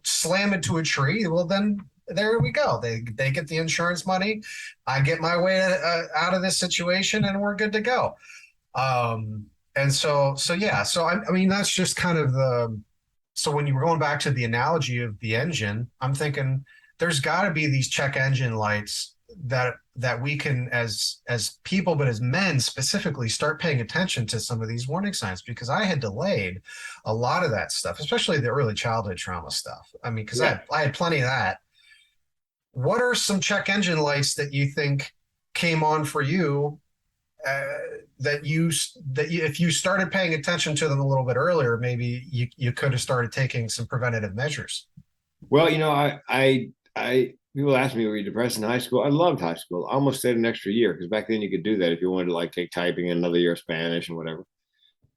slam into a tree, well then. There we go. They get the insurance money. I get my way out of this situation, and we're good to go. And so yeah. So I mean, that's just kind of so when you were going back to the analogy of the engine, I'm thinking there's got to be these check engine lights that we can, as people, but as men specifically, start paying attention to some of these warning signs, because I had delayed a lot of that stuff, especially the early childhood trauma stuff. I mean, because I had plenty of that. What are some check engine lights that you think came on for you uh, if you started paying attention to them a little bit earlier, maybe you could have started taking some preventative measures.
Well, I people ask me, were you depressed in high school? I loved high school. I almost stayed an extra year because back then you could do that if you wanted to like take typing and another year of Spanish and whatever.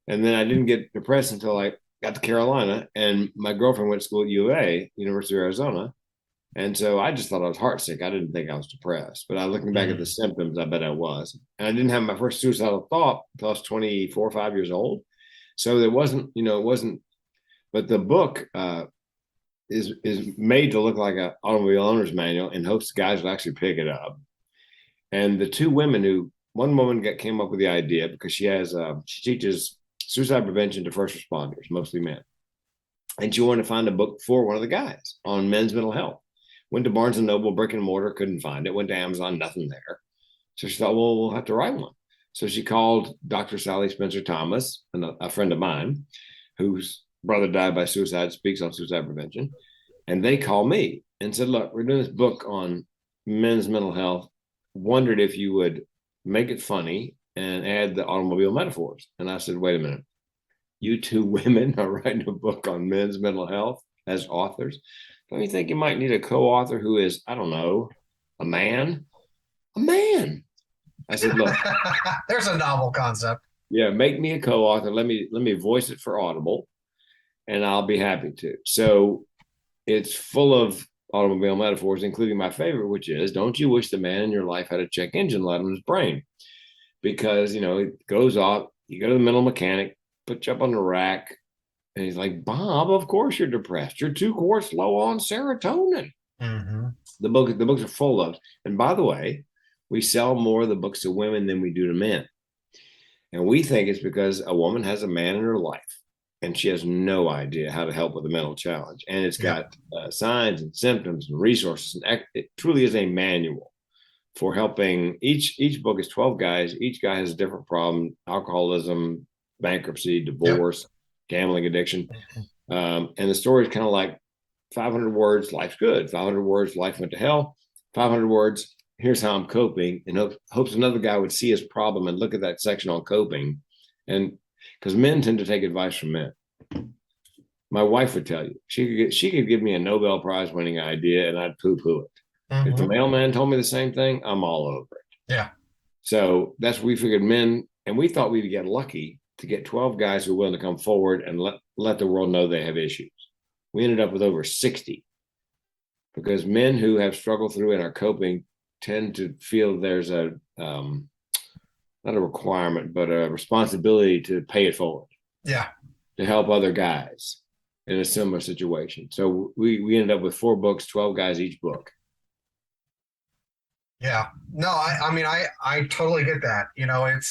And then I didn't get depressed until I got to Carolina, and my girlfriend went to school at UA, University of Arizona. And so I just thought I was heartsick. I didn't think I was depressed. But I looking back at the symptoms, I bet I was. And I didn't have my first suicidal thought until I was 24 or 5 years old. So there wasn't, it wasn't, but the book is made to look like an automobile owner's manual in hopes guys will actually pick it up. And the two women one woman came up with the idea because she teaches suicide prevention to first responders, mostly men. And she wanted to find a book for one of the guys on men's mental health. Went to Barnes and Noble, brick and mortar, couldn't find it. Went to Amazon, nothing there. So she thought, well, we'll have to write one. So she called Dr. Sally Spencer Thomas, a friend of mine, whose brother died by suicide, speaks on suicide prevention. And they called me and said, look, we're doing this book on men's mental health. Wondered if you would make it funny and add the automobile metaphors. And I said, wait a minute. You two women are writing a book on men's mental health as authors. Don't you think you might need a co-author who is, I don't know, a man? A man. I said, look,
there's a novel concept.
Yeah, make me a co-author. Let me voice it for Audible, and I'll be happy to. So it's full of automobile metaphors, including my favorite, which is, don't you wish the man in your life had a check engine light on his brain? Because, it goes off, you go to the mental mechanic, put you up on the rack, and he's like, Bob, of course you're depressed. You're 2 quarts low on serotonin.
Mm-hmm.
The books are full of, and by the way, we sell more of the books to women than we do to men. And we think it's because a woman has a man in her life and she has no idea how to help with a mental challenge. And it's got signs and symptoms and resources. And it truly is a manual for helping. Each book is 12 guys. Each guy has a different problem: alcoholism, bankruptcy, divorce, gambling addiction. And the story is kind of like 500 words, life's good. 500 words, life went to hell. 500 words, here's how I'm coping, and hopes another guy would see his problem and look at that section on coping. And because men tend to take advice from men. My wife would tell you, she could give me a Nobel Prize winning idea and I'd poo-poo it. Mm-hmm. If the mailman told me the same thing, I'm all over it.
Yeah.
So that's what we figured men, and we thought we'd get lucky to get 12 guys who are willing to come forward and let the world know they have issues. We ended up with over 60 because men who have struggled through and are coping tend to feel there's a not a requirement, but a responsibility to pay it forward.
Yeah.
To help other guys in a similar situation. So we ended up with 4 books, 12 guys each book.
Yeah. No, I mean, I totally get that. It's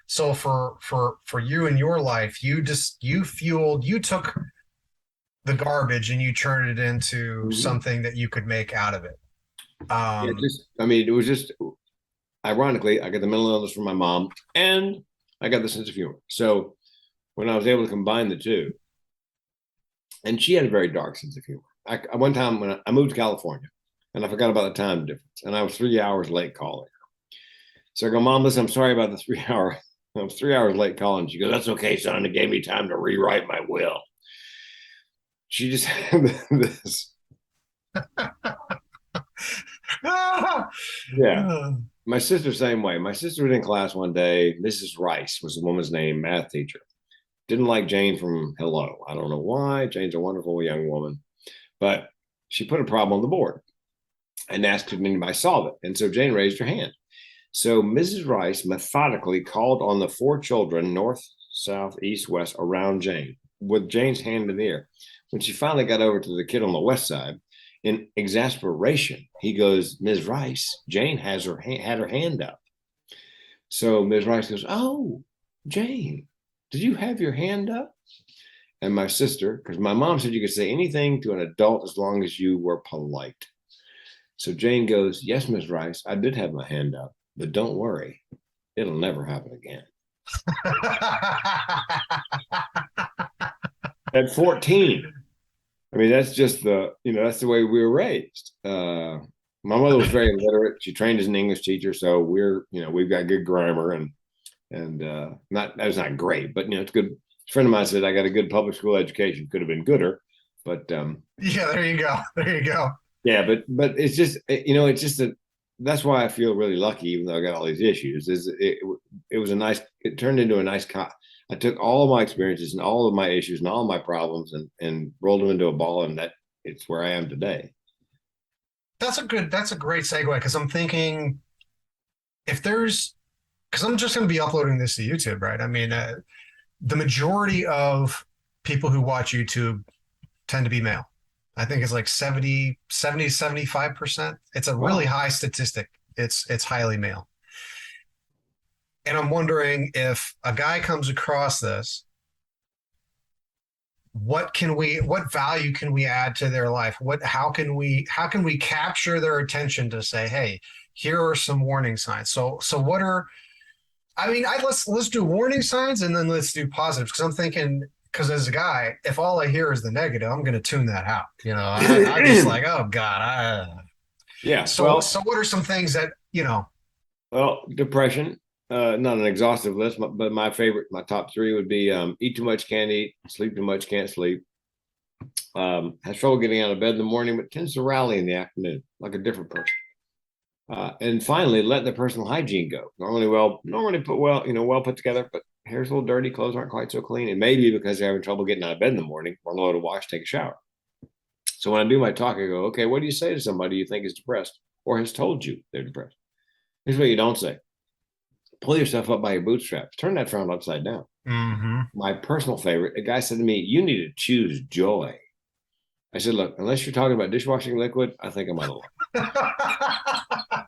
so for you in your life, you took the garbage and you turned it into something that you could make out of it.
It was just, ironically, I got the mental illness from my mom and I got the sense of humor. So when I was able to combine the two, and she had a very dark sense of humor. One time when I moved to California and I forgot about the time difference and I was 3 hours late calling her. So I go, Mom, listen, I'm sorry about the 3 hour. I was 3 hours late calling. She goes, that's okay, son. It gave me time to rewrite my will. She just had this. Yeah. My sister, same way. My sister was in class one day. Mrs. Rice was the woman's name, math teacher. Didn't like Jane from Hello. I don't know why. Jane's a wonderful young woman. But she put a problem on the board and asked if anybody solve it. And so Jane raised her hand. So Mrs. Rice methodically called on the 4 children, north, south, east, west, around Jane, with Jane's hand in the air. When she finally got over to the kid on the west side, in exasperation, he goes, Ms. Rice, Jane had her hand up. So Ms. Rice goes, oh, Jane, did you have your hand up? And my sister, because my mom said you could say anything to an adult as long as you were polite. So Jane goes, yes, Ms. Rice, I did have my hand up, but don't worry, it'll never happen again. At 14. I mean, that's just that's the way we were raised. My My mother was very literate. She trained as an English teacher, so we've got good grammar and not that's not great, but it's good. A friend of mine said I got a good public school education. Could have been gooder, but
Yeah, there you go. There you go.
yeah, but it's just it's just a that's why I feel really lucky, even though I got all these issues. It was a nice. It turned into a nice. I took all of my experiences and all of my issues and all of my problems and rolled them into a ball, and that it's where I am today.
That's a great segue because I'm thinking if there's, because I'm just going to be uploading this to YouTube, right? I mean, the majority of people who watch YouTube tend to be male. I think it's like 75%. It's a really
Wow.
high statistic. It's highly male. And I'm wondering if a guy comes across this, what value can we add to their life? How can we capture their attention to say, hey, here are some warning signs. So what are, I mean, let's do warning signs and then let's do positives because I'm thinking, because as a guy, if all I hear is the negative, I'm going to tune that out. I'm just like, oh God.
Yeah.
So what are some things that,
Well, depression. Not an exhaustive list, but my top three would be eat too much, can't eat, sleep too much, can't sleep. Has trouble getting out of bed in the morning, but tends to rally in the afternoon, like a different person. And finally, let the personal hygiene go. Normally put well put together, but hair's a little dirty, clothes aren't quite so clean. It may be because they're having trouble getting out of bed in the morning or low to wash, take a shower. So when I do my talk, I go, okay, what do you say to somebody you think is depressed or has told you they're depressed? Here's what you don't say. Pull yourself up by your bootstraps. Turn that frown upside down.
mm-hmm.
My personal favorite, a guy said to me, you need to choose joy. I said, look, unless you're talking about dishwashing liquid, I think I'm out of luck.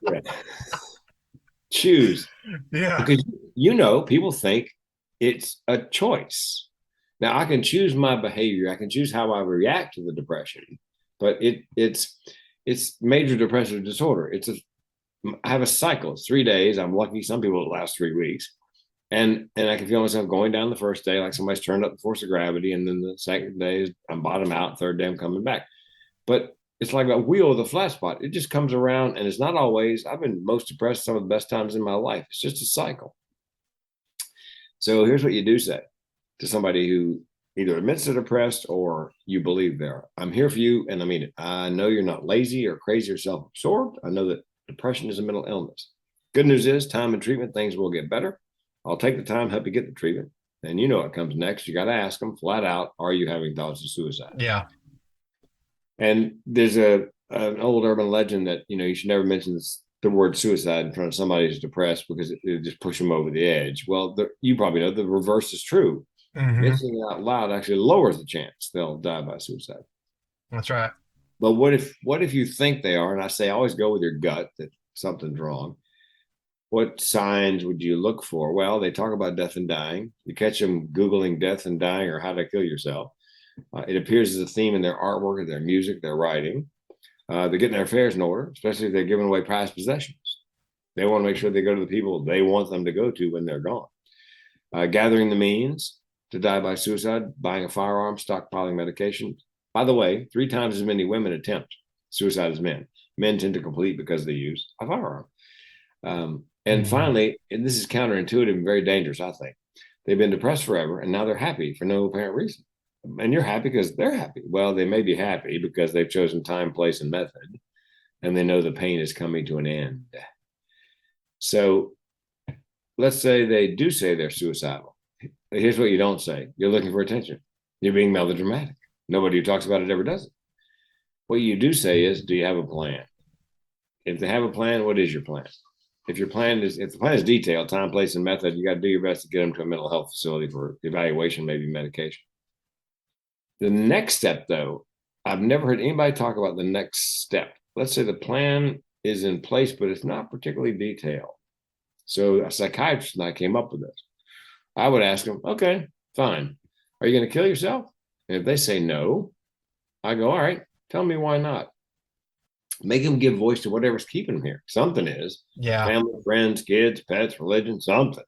Yeah. Choose.
Yeah.
Because people think it's a choice. Now I can choose my behavior, I can choose how I react to the depression, but it's major depressive disorder. I have a cycle. It's 3 days. I'm lucky. Some people it lasts 3 weeks. And I can feel myself going down the first day, like somebody's turned up the force of gravity. And then the second day is I'm bottom out. Third day I'm coming back. But it's like a wheel with a flat spot. It just comes around and it's not always. I've been most depressed some of the best times in my life. It's just a cycle. So here's what you do say to somebody who either admits they're depressed or you believe they are. I'm here for you and I mean it. I know you're not lazy or crazy or self-absorbed. I know that depression is a mental illness. Good news is time and treatment, things will get better. I'll take the time, help you get the treatment. And you know what comes next. You got to ask them flat out, are you having thoughts of suicide?
Yeah.
And there's an old urban legend that, you should never mention the word suicide in front of somebody who's depressed because it just push them over the edge. Well, you probably know the reverse is true.
Mm-hmm.
Mentioning it out loud actually lowers the chance they'll die by suicide.
That's right.
But what if you think they are? And I say always go with your gut that something's wrong. What signs would you look for? Well, they talk about death and dying. You catch them Googling death and dying or how to kill yourself. It appears as a theme in their artwork, their music, their writing. They're getting their affairs in order, especially if they're giving away prized possessions. They want to make sure they go to the people they want them to go to when they're gone. Gathering the means to die by suicide, buying a firearm, stockpiling medication. By the way, 3 times as many women attempt suicide as men. Men tend to complete because they use a firearm. And finally, and this is counterintuitive and very dangerous, I think. They've been depressed forever and now they're happy for no apparent reason. And you're happy because they're happy. Well, they may be happy because they've chosen time, place, and method, and they know the pain is coming to an end. So let's say they do say they're suicidal. Here's what you don't say. You're looking for attention. You're being melodramatic. Nobody who talks about it ever does it. What you do say is, do you have a plan? If they have a plan, what is your plan? If the plan is detailed, time, place, and method, you got to do your best to get them to a mental health facility for evaluation, maybe medication. The next step, though, I've never heard anybody talk about the next step. Let's say the plan is in place, but it's not particularly detailed. So a psychiatrist and I came up with this. I would ask them, okay, fine. Are you going to kill yourself? And if they say no, I go, all right, tell me why not. Make them give voice to whatever's keeping them here. Something is.
Yeah.
Family, friends, kids, pets, religion, something.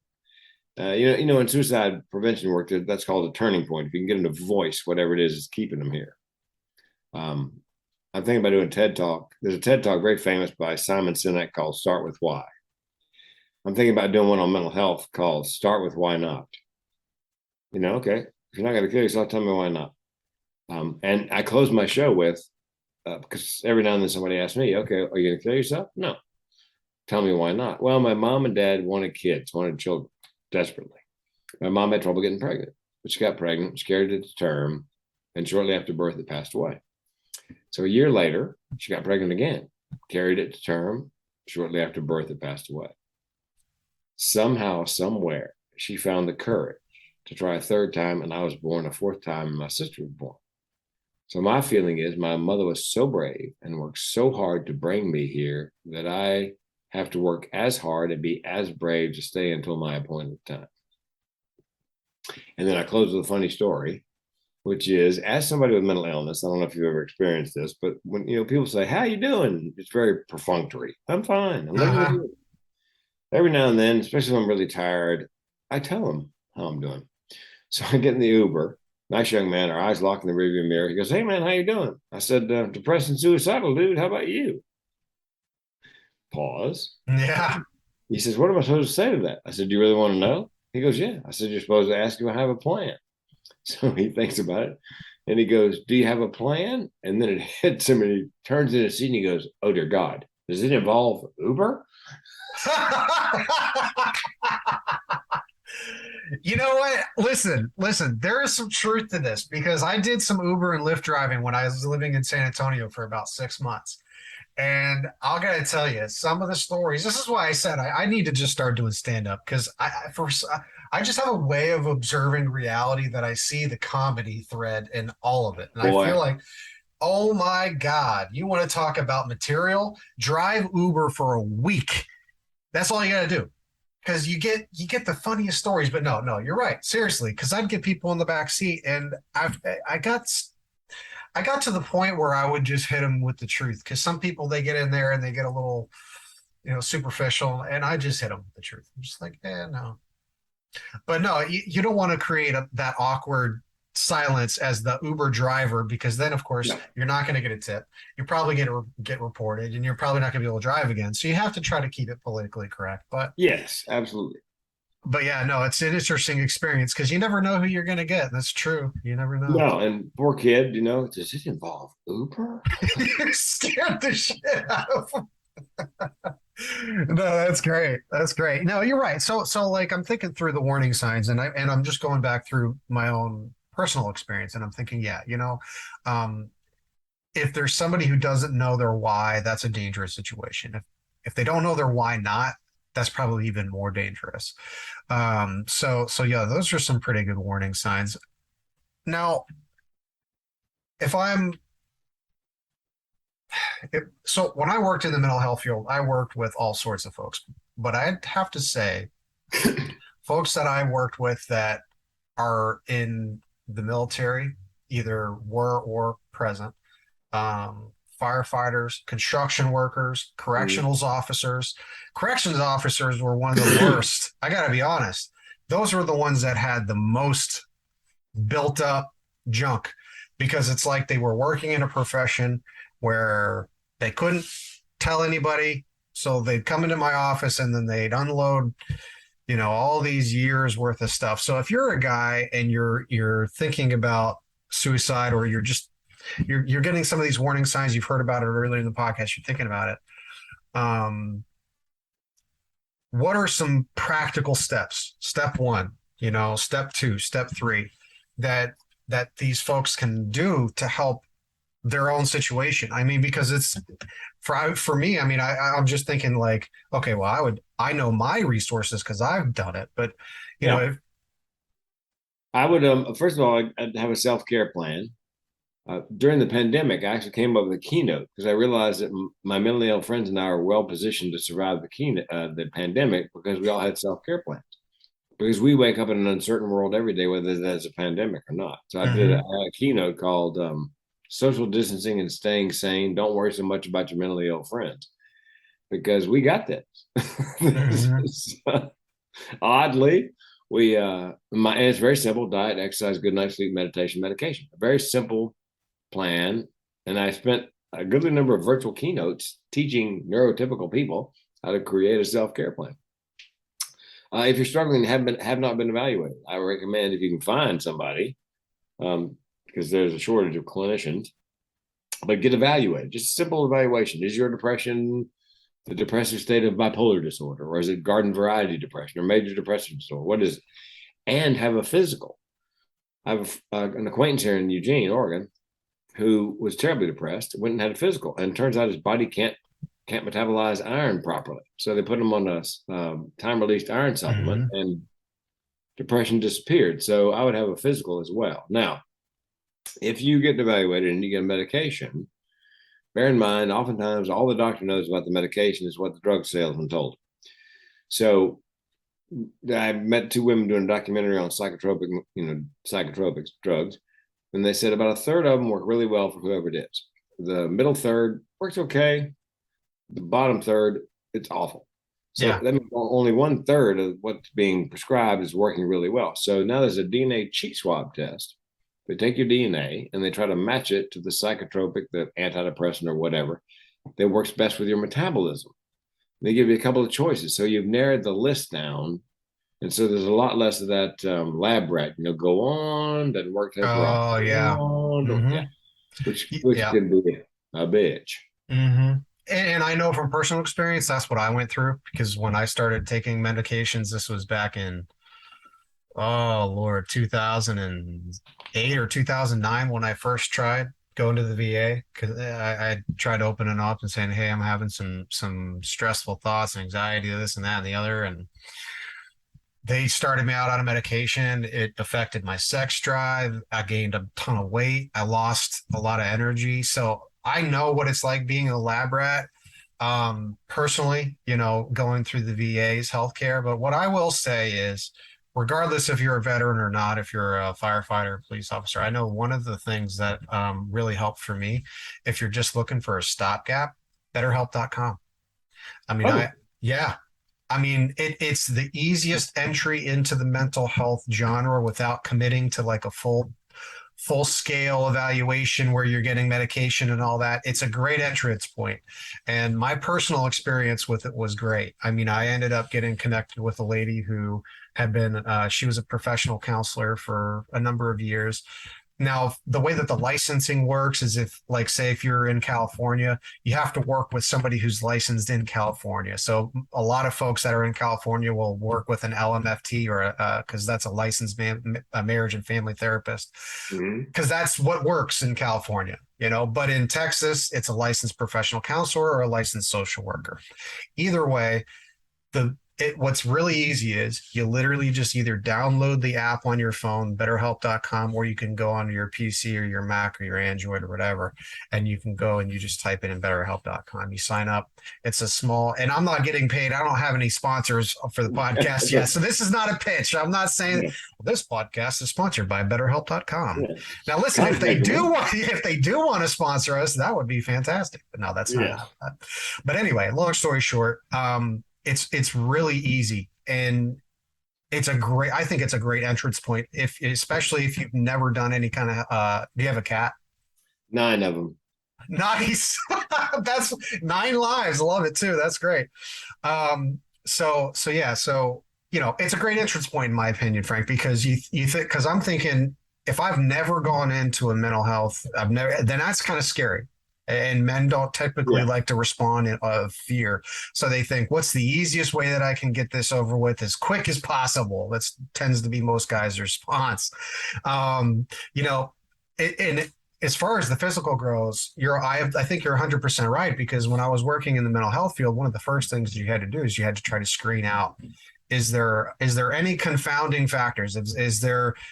In suicide prevention work, that's called a turning point. If you can get them to voice whatever it is keeping them here. I'm thinking about doing a TED Talk. There's a TED Talk very famous by Simon Sinek called Start With Why. I'm thinking about doing one on mental health called Start With Why Not. Okay, if you're not going to kill yourself, tell me why not. And I close my show with, because every now and then somebody asks me, okay, are you going to kill yourself? No. Tell me why not. Well, my mom and dad wanted kids, wanted children desperately. My mom had trouble getting pregnant, but she got pregnant, she carried it to term, and shortly after birth, it passed away. So a year later, she got pregnant again, carried it to term. Shortly after birth, it passed away. Somehow, somewhere, she found the courage to try a third time, and I was born a fourth time, and my sister was born. So my feeling is my mother was so brave and worked so hard to bring me here that I have to work as hard and be as brave to stay until my appointed time. And then I close with a funny story, which is, as somebody with mental illness, I don't know if you've ever experienced this, but when people say, "How you doing?" It's very perfunctory. I'm fine. I'm living with you. Every now and then, especially when I'm really tired, I tell them how I'm doing. So I get in the Uber. Nice young man, our eyes locked in the rearview mirror. He goes, "Hey man, how you doing?" I said, "Depressed and suicidal, dude. How about you?" Pause.
Yeah.
He says, "What am I supposed to say to that?" I said, "Do you really want to know?" He goes, "Yeah." I said, "You're supposed to ask if I have a plan." So he thinks about it and he goes, "Do you have a plan?" And then it hits him and he turns in his seat and he goes, "Oh dear God, does it involve Uber?"
You know what? Listen, there is some truth to this because I did some Uber and Lyft driving when I was living in San Antonio for about 6 months. And I gotta tell you, some of the stories. This is why I said I need to just start doing stand up because I just have a way of observing reality that I see the comedy thread in all of it, and I feel
Boy,
like, oh my God, you want to talk about material? Drive Uber for a week. That's all you got to do because you get the funniest stories. But no, you're right. Seriously, because I'd get people in the back seat, and I got to the point where I would just hit them with the truth because some people they get in there and they get a little superficial, and I just hit them with the truth. I'm just like, no. But no, you don't want to create that awkward silence as the Uber driver because then, of course,
no.
you're not going to get a tip. You're probably going to get reported, and you're probably not going to be able to drive again. So you have to try to keep it politically correct.
Yes, absolutely.
But yeah, no, it's an interesting experience because you never know who you're going to get. That's true. You never know.
No, and poor kid, does it involve Uber?
You scared the shit out of him. No, that's great. That's great. No, you're right. So like I'm thinking through the warning signs and I'm just going back through my own personal experience and I'm thinking, yeah, um, if there's somebody who doesn't know their why, that's a dangerous situation. If they don't know their why not, that's probably even more dangerous. So yeah, those are some pretty good warning signs. Now, if I'm so when I worked in the mental health field, I worked with all sorts of folks, but I'd have to say, folks that I worked with that are in the military, either were or present, firefighters, construction workers, correctionals officers. Corrections officers were one of the worst. I got to be honest. Those were the ones that had the most built up junk because it's like they were working in a profession where they couldn't tell anybody. So they'd come into my office and then they'd unload, all these years worth of stuff. So if you're a guy and you're thinking about suicide or you're getting some of these warning signs, you've heard about it earlier in the podcast, you're thinking about it. What are some practical steps? Step one, step two, step three, that these folks can do to help their own situation. I mean, because it's for me. I mean, I'm just thinking like, okay, well, I know my resources because I've done it, but
Yeah.
if
I would, first of all, I'd have a self care plan. During the pandemic, I actually came up with a keynote because I realized that my mentally ill friends and I are well positioned to survive the pandemic because we all had self care plans. Because we wake up in an uncertain world every day, whether there's a pandemic or not. So I did
Mhm.
a keynote called "Social Distancing and Staying Sane." Don't worry so much about your mentally ill friends because we got this.
Mhm.
Oddly, and it's very simple: diet, exercise, good night sleep, meditation, medication. A very simple plan. And I spent a goodly number of virtual keynotes teaching neurotypical people how to create a self-care plan. If you're struggling and have not been evaluated, I recommend, if you can find somebody, because there's a shortage of clinicians, but get evaluated. Just a simple evaluation. Is your depression the depressive state of bipolar disorder, or is it garden variety depression or major depressive disorder? What is it? And have a physical. I have an acquaintance here in Eugene, Oregon, who was terribly depressed, went and had a physical, and it turns out his body can't metabolize iron properly. So they put him on a time-released iron supplement, and depression disappeared. So I would have a physical as well. Now, if you get evaluated and you get a medication, bear in mind, oftentimes all the doctor knows about the medication is what the drug salesman told him. So I met two women doing a documentary on psychotropic drugs, and they said about a third of them work really well for whoever it is. The middle third works okay. The bottom third, it's awful. So that means only 1/3 of what's being prescribed is working really well. So now there's a DNA cheek swab test. They take your DNA and they try to match it to the psychotropic, the antidepressant or whatever that works best with your metabolism. They give you a couple of choices. So you've narrowed the list down. And so there's a lot less of that lab rat, go on, doesn't work.
Oh, yeah.
Yeah. Which can be a bitch.
And I know from personal experience, that's what I went through, because when I started taking medications, this was back in, oh Lord, 2008 or 2009 when I first tried going to the VA, because I tried opening up and saying, hey, I'm having some stressful thoughts and anxiety, this and that and the other. And they started me out on a medication. It affected my sex drive. I gained a ton of weight. I lost a lot of energy. So I know what it's like being a lab rat, personally, going through the VA's healthcare. But what I will say is, regardless if you're a veteran or not, if you're a firefighter, police officer, I know one of the things that really helped for me, if you're just looking for a stopgap, BetterHelp.com. I mean, it's the easiest entry into the mental health genre without committing to like a full scale evaluation where you're getting medication and all that. It's a great entrance point. And my personal experience with it was great. I mean, I ended up getting connected with a lady who had been, she was a professional counselor for a number of years. Now, the way that the licensing works is if you're in California, you have to work with somebody who's licensed in California. So a lot of folks that are in California will work with an LMFT or because that's a licensed marriage and family therapist, because that's what works in California, but in Texas, it's a licensed professional counselor or a licensed social worker. Either way, what's really easy is you literally just either download the app on your phone, betterhelp.com, or you can go onto your PC or your Mac or your Android or whatever, and you can go and you just type it in betterhelp.com. You sign up. It's a small, and I'm not getting paid. I don't have any sponsors for the podcast yet. So this is not a pitch. I'm not saying this podcast is sponsored by betterhelp.com. Now, listen, if they do want to sponsor us, that would be fantastic. But no, that's not. But anyway, long story short, it's really easy, and I think it's a great entrance point, especially if you've never done any kind of do you have a cat?
9 of them.
Nice. That's 9 lives. I love it too. That's great. So it's a great entrance point in my opinion, Frank, because because I'm thinking, if I've never gone into a mental health, then that's kind of scary. And men don't typically like to respond of fear. So they think, what's the easiest way that I can get this over with as quick as possible? That tends to be most guys' response. And as far as the physical goes, I think you're 100% right, because when I was working in the mental health field, one of the first things you had to do is you had to try to screen out, is there any confounding factors?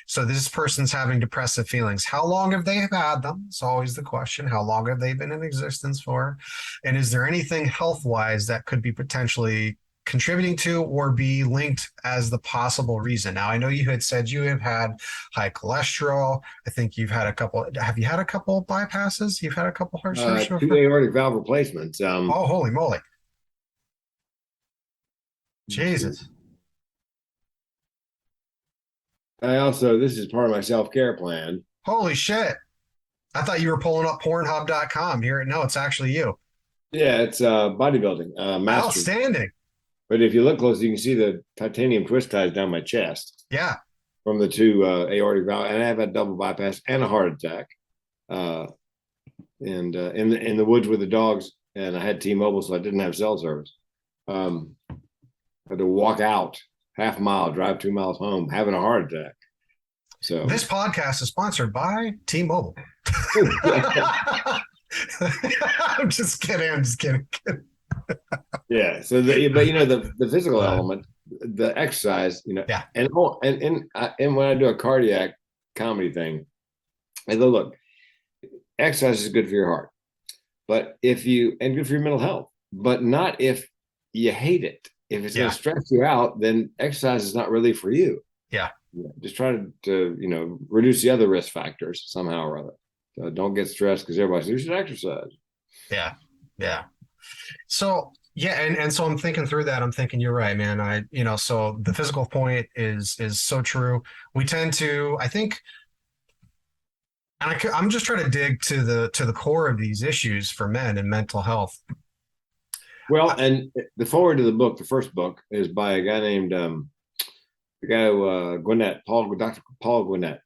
So this person's having depressive feelings. How long have they had them? It's always the question. How long have they been in existence for? And is there anything health-wise that could be potentially contributing to or be linked as the possible reason? Now, I know you had said you have had high cholesterol. I think you've had have you had a couple bypasses? You've had a couple heart surgeries?
2 aortic valve replacements.
Oh, holy moly. Jesus.
This is part of my self-care plan.
Holy shit. I thought you were pulling up Pornhub.com here. No, it's actually you.
Yeah, it's bodybuilding, master.
Outstanding.
But if you look close, you can see the titanium twist ties down my chest
Yeah.
from the two aortic valve, and I have a double bypass and a heart attack. Uh, and in the woods with the dogs, and I had T-Mobile, so I didn't have cell service. I had to walk out half a mile, drive 2 miles home, having a heart attack. So
This podcast is sponsored by T-Mobile. I'm just kidding. I'm just kidding.
yeah. So but the physical element, the exercise,
Yeah.
and when I do a cardiac comedy thing, I go, look, exercise is good for your heart, but and good for your mental health, but not if you hate it. If it's going to stress you out, then exercise is not really for you.
Yeah.
Just try to reduce the other risk factors somehow or other. So don't get stressed because everybody says you should exercise.
Yeah. Yeah. So yeah, and so I'm thinking through that. I'm thinking you're right, man. So the physical point is so true. We tend to, I think, and I'm just trying to dig to the core of these issues for men and mental health.
Well, and the forward to the book, the first book, is by a guy named Gwinnett, Dr. Paul Gwinnett.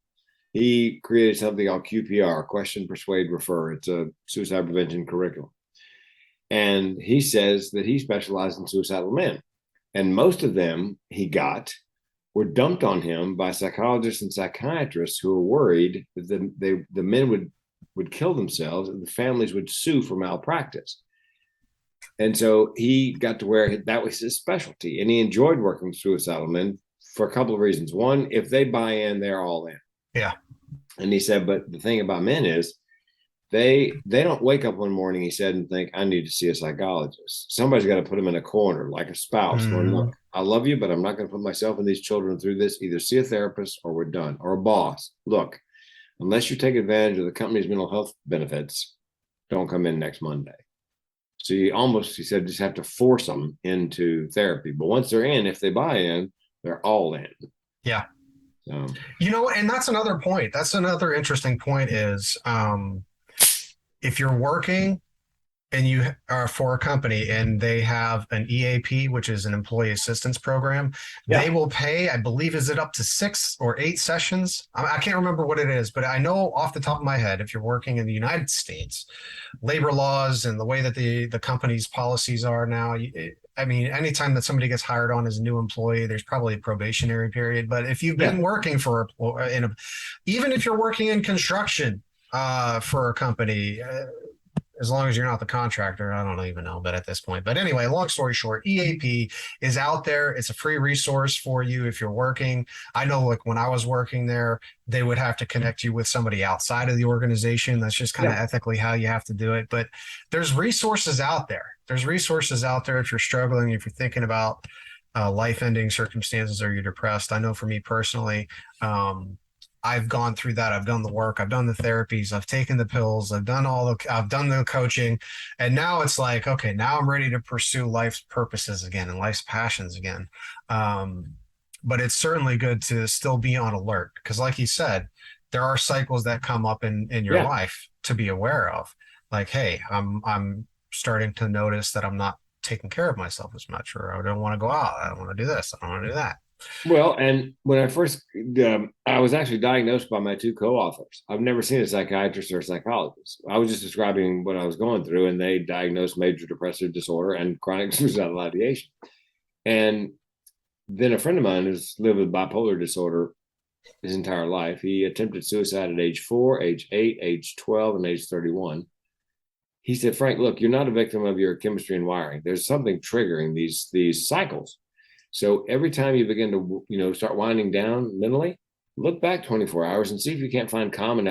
He created something called QPR, Question, Persuade, Refer. It's a suicide prevention curriculum. And he says that he specialized in suicidal men. And most of them were dumped on him by psychologists and psychiatrists who were worried that the men would kill themselves and the families would sue for malpractice. And so he got to where that was his specialty. And he enjoyed working with suicidal men for a couple of reasons. One, if they buy in, they're all in.
Yeah.
And he said, but the thing about men is they don't wake up one morning, he said, and think, I need to see a psychologist. Somebody's got to put them in a corner, like a spouse, going, look, I love you, but I'm not going to put myself and these children through this. Either see a therapist or we're done. Or a boss. Look, unless you take advantage of the company's mental health benefits, don't come in next Monday. So he said, just have to force them into therapy. But once they're in, if they buy in, they're all in.
Yeah.
So.
And that's another point. That's another interesting point is if you're working and you are for a company and they have an EAP, which is an employee assistance program, they will pay, I believe, is it up to 6 or 8 sessions? I can't remember what it is, but I know off the top of my head, if you're working in the United States, labor laws and the way that the company's policies are now, anytime that somebody gets hired on as a new employee, there's probably a probationary period. But if you've been working even if you're working in construction for a company, as long as you're not the contractor, I don't even know, but at this point. But anyway, long story short, EAP is out there. It's a free resource for you if you're working. I know, like when I was working there, they would have to connect you with somebody outside of the organization. That's just kind of ethically how you have to do it. But there's resources out there. There's resources out there if you're struggling, if you're thinking about life-ending circumstances or you're depressed. I know for me personally, I've gone through that. I've done the work. I've done the therapies. I've taken the pills. I've done the coaching. And now it's like, okay, now I'm ready to pursue life's purposes again and life's passions again. But it's certainly good to still be on alert because like you said, there are cycles that come up in your life to be aware of. Like, hey, I'm starting to notice that I'm not taking care of myself as much, or I don't want to go out. I don't want to do this. I don't want to do that.
Well, and when I first, I was actually diagnosed by my 2 co-authors. I've never seen a psychiatrist or a psychologist. I was just describing what I was going through, and they diagnosed major depressive disorder and chronic suicidal ideation. And then a friend of mine who's lived with bipolar disorder his entire life, he attempted suicide at age 4, age 8, age 12, and age 31. He said, Frank, look, you're not a victim of your chemistry and wiring. There's something triggering these cycles. So every time you begin to, start winding down mentally, look back 24 hours and see if you can't find common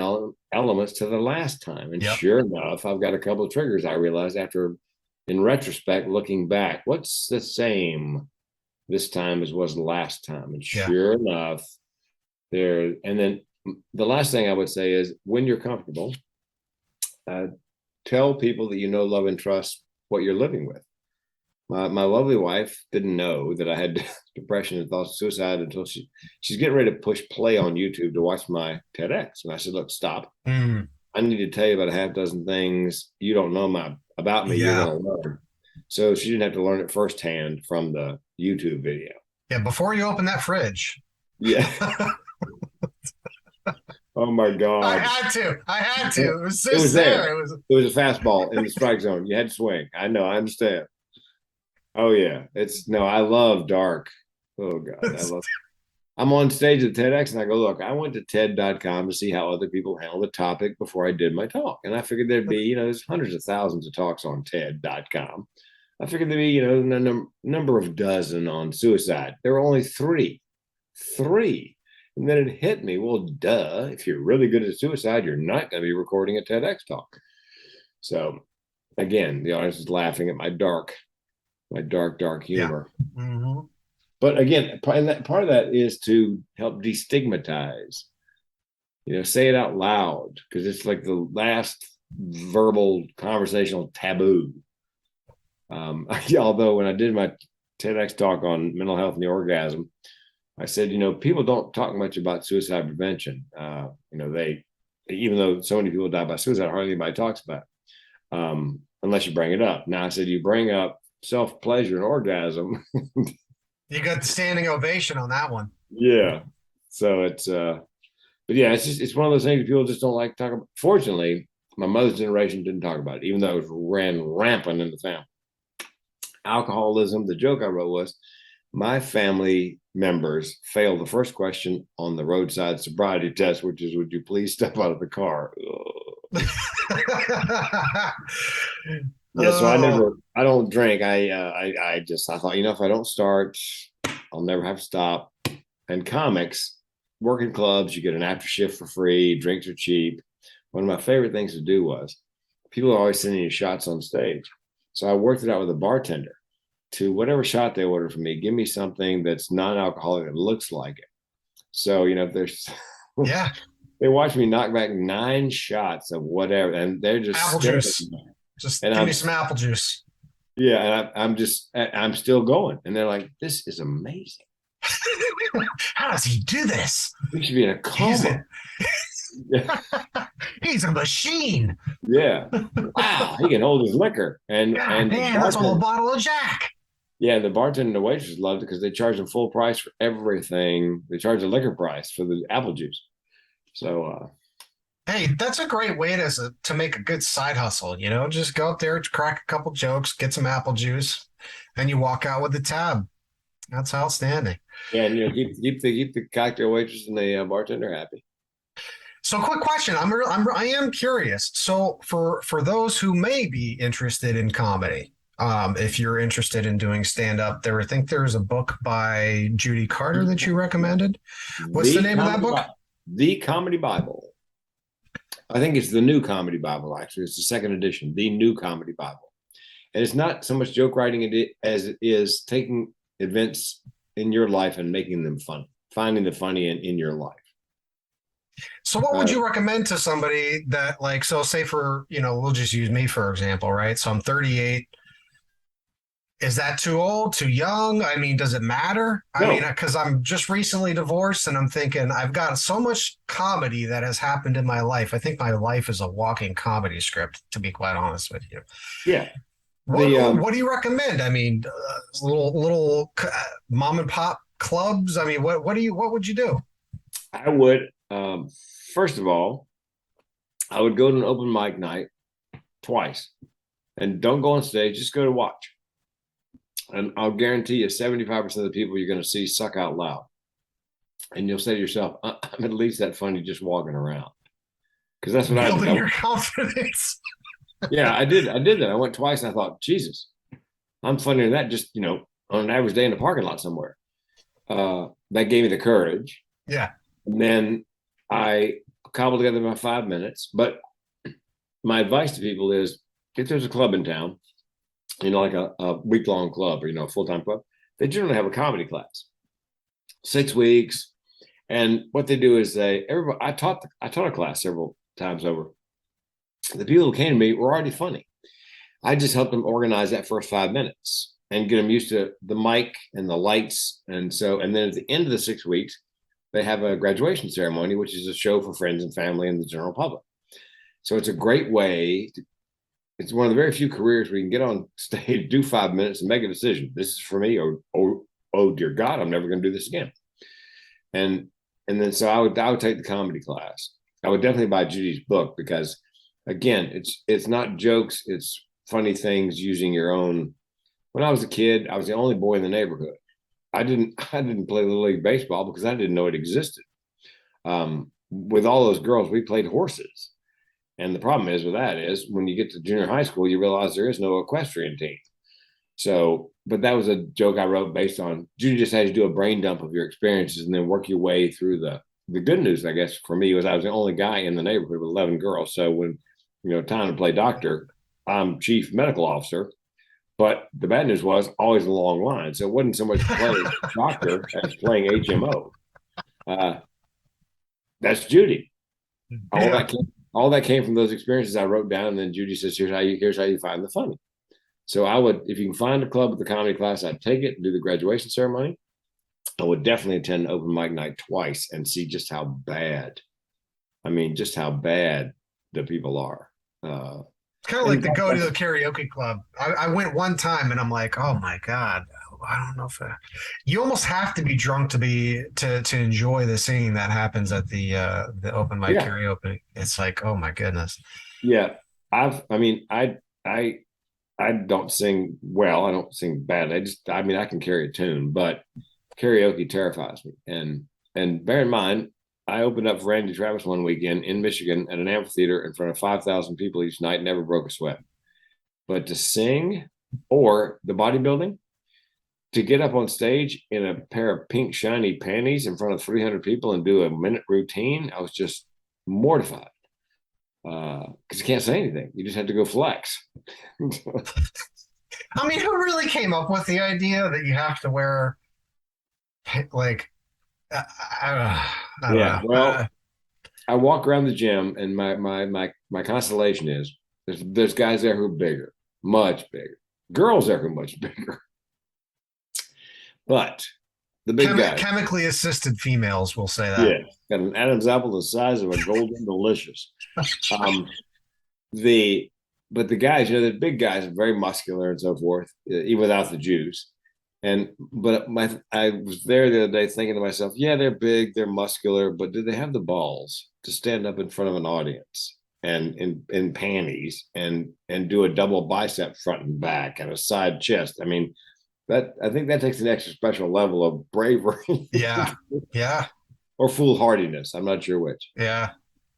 elements to the last time. And sure enough, I've got a couple of triggers I realized after, in retrospect, looking back, what's the same this time as was the last time? And sure enough, and then the last thing I would say is when you're comfortable, tell people that you know, love, and trust what you're living with. My lovely wife didn't know that I had depression and thoughts of suicide until she's getting ready to push play on YouTube to watch my TEDx. And I said, look, stop. I need to tell you about a half dozen things you don't know about me. You're
Yeah.
going to learn. So she didn't have to learn it firsthand from the YouTube video.
Yeah. Before you open that fridge.
Yeah. Oh my
I
God.
had to. I had to. It was
It was
just
there.
there. It was.
It was a fastball in the strike zone. You had to swing. I know. I understand. Oh yeah. It's no, I love dark. Oh God. I'm on stage at TEDx and I go, look, I went to TED.com to see how other people handle the topic before I did my talk. And I figured there'd be, there's hundreds of thousands of talks on TED.com. I figured there'd be, a number of dozen on suicide. There were only three. And then it hit me, well, duh, if you're really good at suicide, you're not going to be recording a TEDx talk. So again, the audience is laughing at my dark humor.
Yeah. Mm-hmm.
But again, part of that is to help destigmatize, say it out loud, because it's like the last verbal conversational taboo. Although when I did my TEDx talk on mental health and the orgasm, I said, people don't talk much about suicide prevention. Even though so many people die by suicide, hardly anybody talks about it, unless you bring it up. Now I said, you bring up self-pleasure and orgasm.
You got the standing ovation on that one.
Yeah. So but yeah, it's one of those things that people just don't like to talk about. Fortunately, my mother's generation didn't talk about it, even though it ran rampant in the family. Alcoholism, the joke I wrote was, my family members failed the first question on the roadside sobriety test, which is, would you please step out of the car? Yeah, so I don't drink. I thought, if I don't start, I'll never have to stop. And comics, working clubs, you get an after shift for free, drinks are cheap. One of my favorite things to do was, people are always sending you shots on stage. So I worked it out with a bartender to whatever shot they order from me, give me something that's non-alcoholic that looks like it. So, if there's,
yeah,
they watch me knock back 9 shots of whatever, and they're just
apple juice. Just give me some apple juice.
Yeah, and I'm still going, and they're like, "This is amazing.
How does he do this?
He should be in a coma.
He's a machine.
Yeah, wow, he can hold his liquor, and
man, that's a whole bottle of Jack."
Yeah, the bartender and the waitress loved it because they charge them full price for everything. They charge a liquor price for the apple juice. So,
hey, that's a great way to make a good side hustle. Just go up there, crack a couple jokes, get some apple juice, and you walk out with the tab. That's outstanding.
Yeah, and keep the cocktail waitress and the bartender happy.
So, quick question. I am curious. So, for those who may be interested in comedy, if you're interested in doing stand up, I think there's a book by Judy Carter that you recommended. What's the name of that book?
The Comedy Bible. I think it's the New Comedy Bible, actually. It's the second edition, the New Comedy Bible. And it's not so much joke writing as it is taking events in your life and making them fun, finding the funny in your life.
So what would you recommend to somebody that, like, so say for, we'll just use me, for example, right? So I'm 38. Is that too old, too young? I mean, does it matter? No. I mean, because I'm just recently divorced and I'm thinking I've got so much comedy that has happened in my life. I think my life is a walking comedy script, to be quite honest with you.
Yeah.
What do you recommend? I mean, little mom and pop clubs. I mean, what would you do?
I would, first of all, I would go to an open mic night twice, and don't go on stage, just go to watch. And I'll guarantee you 75% of the people you're going to see suck out loud. And you'll say to yourself, I'm at least that funny just walking around. Because that's what I did.
Building your confidence.
Yeah, I did that. I went twice and I thought, Jesus, I'm funnier than that just, on an average day in the parking lot somewhere. That gave me the courage.
Yeah.
And then I cobbled together my 5 minutes. But my advice to people is, if there's a club in town, like a week-long club or, a full-time club, they generally have a comedy class, 6 weeks. And what they do is I taught a class several times over. The people who came to me were already funny. I just helped them organize that first 5 minutes and get them used to the mic and the lights. And then at the end of the 6 weeks, they have a graduation ceremony, which is a show for friends and family and the general public. So it's a great way. It's one of the very few careers where you can get on stage, do 5 minutes, and make a decision. This is for me, or oh dear God, I'm never going to do this again. And then so I would take the comedy class. I would definitely buy Judy's book because, again, it's not jokes, it's funny things using your own. When I was a kid, I was the only boy in the neighborhood. I didn't play Little League baseball because I didn't know it existed. With all those girls, we played horses. And the problem is with that is when you get to junior high school, you realize there is no equestrian team. So, but that was a joke I wrote based on Judy just had to do a brain dump of your experiences and then work your way through the good news, I guess, for me was I was the only guy in the neighborhood with 11 girls. So when, time to play doctor, I'm chief medical officer. But the bad news was always a long line. So it wasn't so much playing doctor as playing HMO. That's Judy. All that came from those experiences I wrote down. And then Judy says, here's how you find the funny. So I would, if you can find a club with the comedy class, I'd take it and do the graduation ceremony. I would definitely attend open mic night twice and see just how bad the people are.
It's kind of like the go to the karaoke club. I went one time and I'm like, oh my God, I don't know if you almost have to be drunk to enjoy the singing that happens at the open mic karaoke. It's like, oh my goodness.
Yeah. I don't sing well. I don't sing bad. I can carry a tune, but karaoke terrifies me. And bear in mind, I opened up for Randy Travis one weekend in Michigan at an amphitheater in front of 5,000 people each night, never broke a sweat. But to sing or the bodybuilding, to get up on stage in a pair of pink shiny panties in front of 300 people and do a minute routine, I was just mortified. Because you can't say anything. You just have to go flex.
I mean, who really came up with the idea that you have to wear like I don't know.
Well, I walk around the gym and my constellation is there's guys there who are bigger, much bigger. Girls there who are much bigger. But the big guys,
chemically assisted females, will say that.
Yeah, got an Adam's apple the size of a golden delicious. But the guys, the big guys are very muscular and so forth, even without the juice. But I was there the other day thinking to myself, yeah, they're big, they're muscular, but do they have the balls to stand up in front of an audience and in panties and do a double bicep front and back and a side chest? I mean, I think that takes an extra special level of bravery.
Yeah.
Or foolhardiness. I'm not sure which.
Yeah.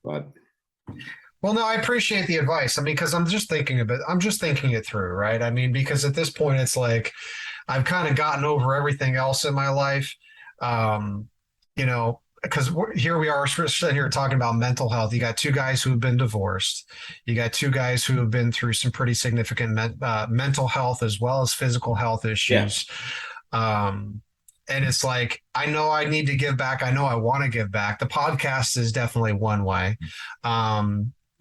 But
well, no, I appreciate the advice. I mean, because I'm just thinking it through, right? I mean, because at this point, it's like I've kind of gotten over everything else in my life. Because here we are sitting here talking about mental health. You got two guys who have been divorced. You got two guys who have been through some pretty significant mental health as well as physical health issues. Yeah. And it's like, I know I need to give back. I know I want to give back. The podcast is definitely one way, but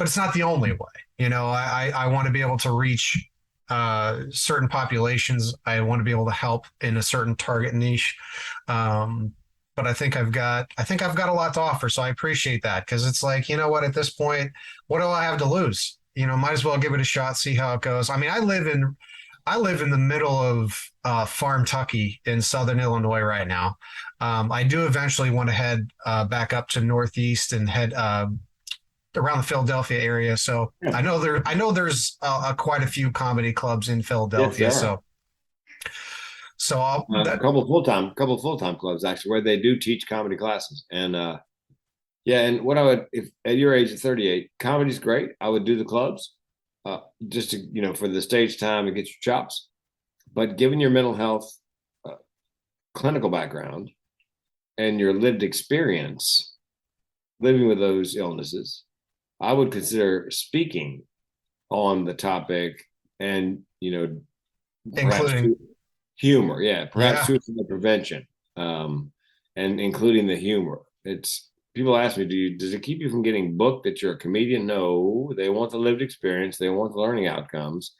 it's not the only way. I want to be able to reach certain populations. I want to be able to help in a certain target niche. But I think I've got a lot to offer. So I appreciate that, because it's like, you know what, at this point, what do I have to lose? Might as well give it a shot, see how it goes. I mean, I live in the middle of Farm-Tucky in Southern Illinois right now. I do eventually want to head back up to Northeast and head around the Philadelphia area. So yeah. I know there's quite a few comedy clubs in Philadelphia.
Yes,
so I'll
a couple of full-time clubs actually where they do teach comedy classes. And and what I would, if at your age of 38, comedy's great. I would do the clubs just to, for the stage time and get your chops. But given your mental health clinical background and your lived experience living with those illnesses, I would consider speaking on the topic and,
including
humor. Yeah. Perhaps suicide prevention and including the humor. It's people ask me, does it keep you from getting booked that you're a comedian? No, they want the lived experience. They want the learning outcomes.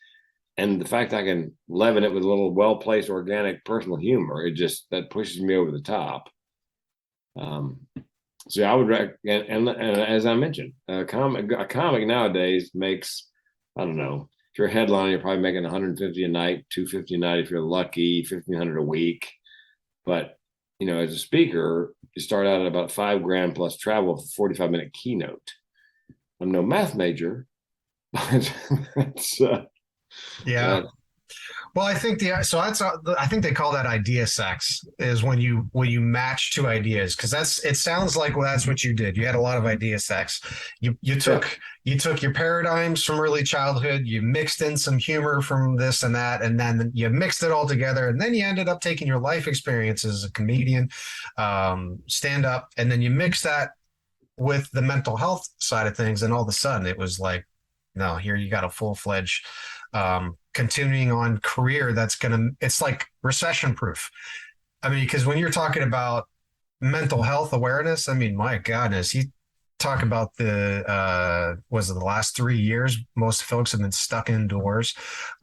And the fact I can leaven it with a little well-placed, organic, personal humor, that pushes me over the top. So I would and as I mentioned, a comic nowadays makes, I don't know, if you're a headliner, you're probably making 150 a night, 250 a night if you're lucky, 1,500 a week. But as a speaker, you start out at about $5,000 plus travel for 45-minute keynote. I'm no math major, but that's
Yeah.
that,
Well, I think I think they call that idea sex is when you match two ideas because it sounds like that's what you did. You had a lot of idea sex. You
yeah.
took your paradigms from early childhood, you mixed in some humor from this and that, and then you mixed it all together, and then you ended up taking your life experience as a comedian, stand up, and then you mix that with the mental health side of things, and all of a sudden it was like, no, here you got a full-fledged continuing on career it's like recession proof. I mean, because when you're talking about mental health awareness, I mean, my goodness, you talk about was it the last 3 years, most folks have been stuck indoors.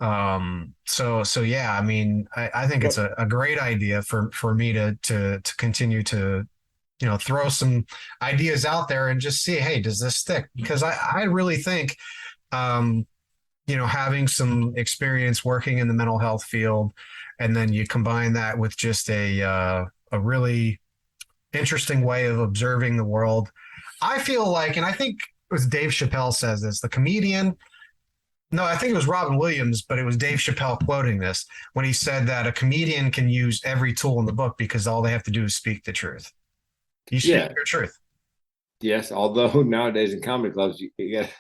So yeah, I mean, I think it's
Well,
a great idea for me to continue to throw some ideas out there and just see, hey, does this stick? Because I really think, um, having some experience working in the mental health field, and then you combine that with just a really interesting way of observing the world. I feel like, and I think it was Dave Chappelle says this, the comedian. No, I think it was Robin Williams, but it was Dave Chappelle quoting this when he said that a comedian can use every tool in the book because all they have to do is speak the truth. You speak
yeah,
your truth.
yes. Although nowadays in comedy clubs, you get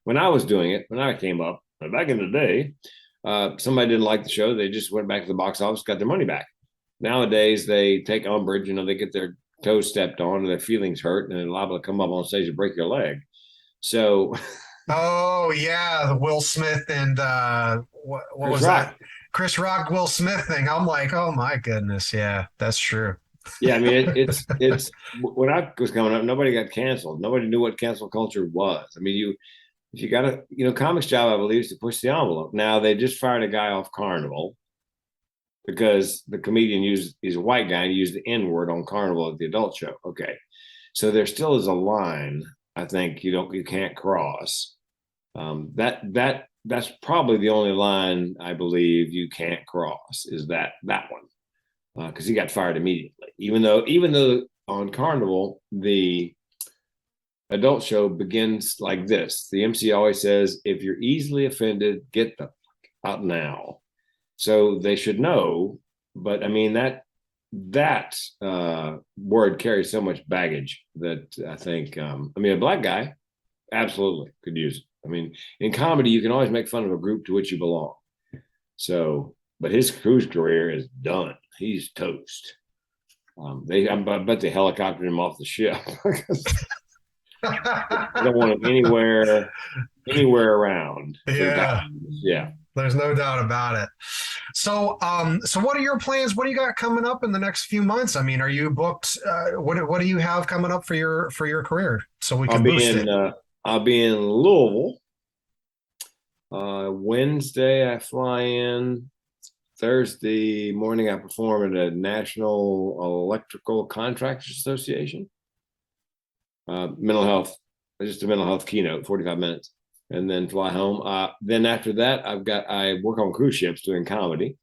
when I was doing it, when I came up back in the day, somebody didn't like the show. They just went back to the box office, got their money back. Nowadays, they take umbrage. They get their toes stepped on, and their feelings hurt, and they're liable to come up on stage and break your leg. So,
Oh yeah, the Will Smith and what
Chris
was that?
Rock.
Chris Rock, Will Smith thing. I'm like, oh my goodness, yeah, that's true.
Yeah, I mean, it's when I was coming up, nobody got canceled. Nobody knew what cancel culture was. I mean, if you got comics job, I believe, is to push the envelope. Now they just fired a guy off Carnival because the comedian he's a white guy and he used the N word on Carnival at the adult show. Okay. So there still is a line I think you can't cross. That's probably the only line I believe you can't cross is that one. Because he got fired immediately. Even though on Carnival, the adult show begins like this. The MC always says, if you're easily offended, get the fuck out now. So they should know. But I mean, that word carries so much baggage that I think, a black guy absolutely could use it. I mean, in comedy, you can always make fun of a group to which you belong. So, but his cruise career is done. He's toast. I bet they helicoptered him off the ship. They don't want him anywhere around for
Yeah,
guys. Yeah.
there's no doubt about it. So what are your plans? What do you got coming up in the next few months? I mean, are you booked? What do you have coming up for your career so we
I'll
can
be
boost
in
it?
Louisville. Wednesday I fly in. Thursday morning I perform at a National Electrical Contractors Association. Mental health, just a mental health keynote, 45 minutes, and then fly home. Then after that, I work on cruise ships doing comedy.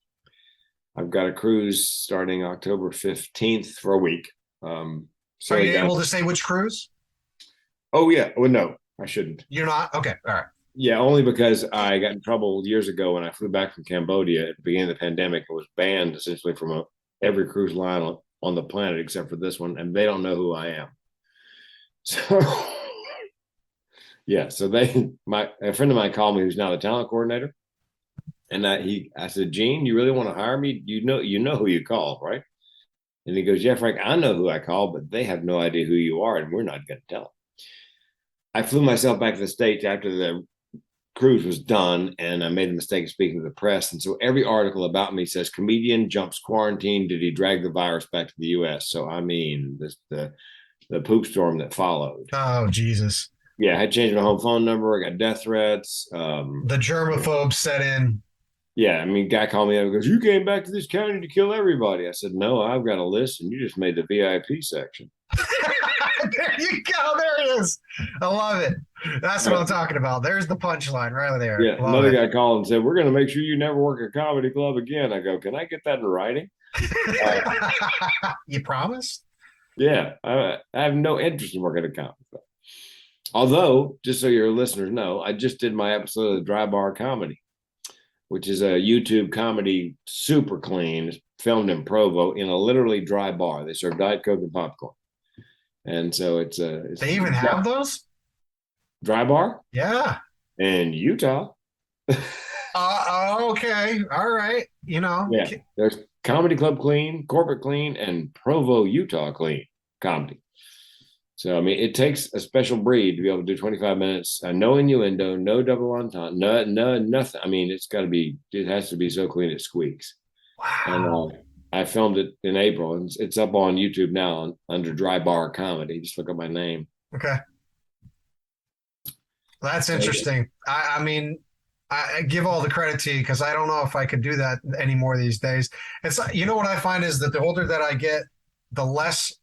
I've got a cruise starting October 15th for a week.
Are
Silly
you
guy.
able to say which cruise?
Oh yeah. Well, no, I shouldn't.
You're not? Okay. All right.
Yeah, only because I got in trouble years ago when I flew back from Cambodia at the beginning of the pandemic and was banned essentially from every cruise line on the planet except for this one, and they don't know who I am. So yeah, so a friend of mine called me who's now the talent coordinator, and I said, Gene, you really want to hire me? You know who you called, right? And he goes, yeah, Frank, I know who I called, but they have no idea who you are, and we're not going to tell them. I flew myself back to the States after the cruise was done, and I made the mistake of speaking to the press. And so every article about me says comedian jumps quarantine. Did he drag the virus back to the U.S.? So I mean, the poop storm that followed.
Oh Jesus.
Yeah, I had changed my home phone number. I got death threats.
The germaphobe set in.
Yeah, I mean, guy called me up and goes, "You came back to this county to kill everybody." I said, "No, I've got a list, and you just made the VIP section."
you go. There it is. I love it. That's what I'm talking about. There's the punchline right there.
Yeah,
Love
another
it.
guy called and said, "We're going to make sure you never work a comedy club again." I go, "Can I get that in writing?"
You promise?
Yeah, I have no interest in working at a comedy club. Although, just so your listeners know, I just did my episode of the Dry Bar Comedy, which is a YouTube comedy, super clean, filmed in Provo in a literally dry bar. They serve Diet Coke and popcorn, and so it's
They even have those?
dry bar
Yeah.
in Utah.
Okay. All right.
Yeah, there's Comedy Club Clean, Corporate Clean, and Provo, Utah Clean comedy. So, I mean, it takes a special breed to be able to do 25 minutes, no innuendo, no double entendre, nothing. I mean, it has to be so clean it squeaks.
Wow.
And I filmed it in April, and it's up on YouTube now under Dry Bar Comedy. Just look up my name.
Okay. That's interesting. I mean, I give all the credit to you because I don't know if I could do that anymore these days. It's what I find is that the older that I get, the less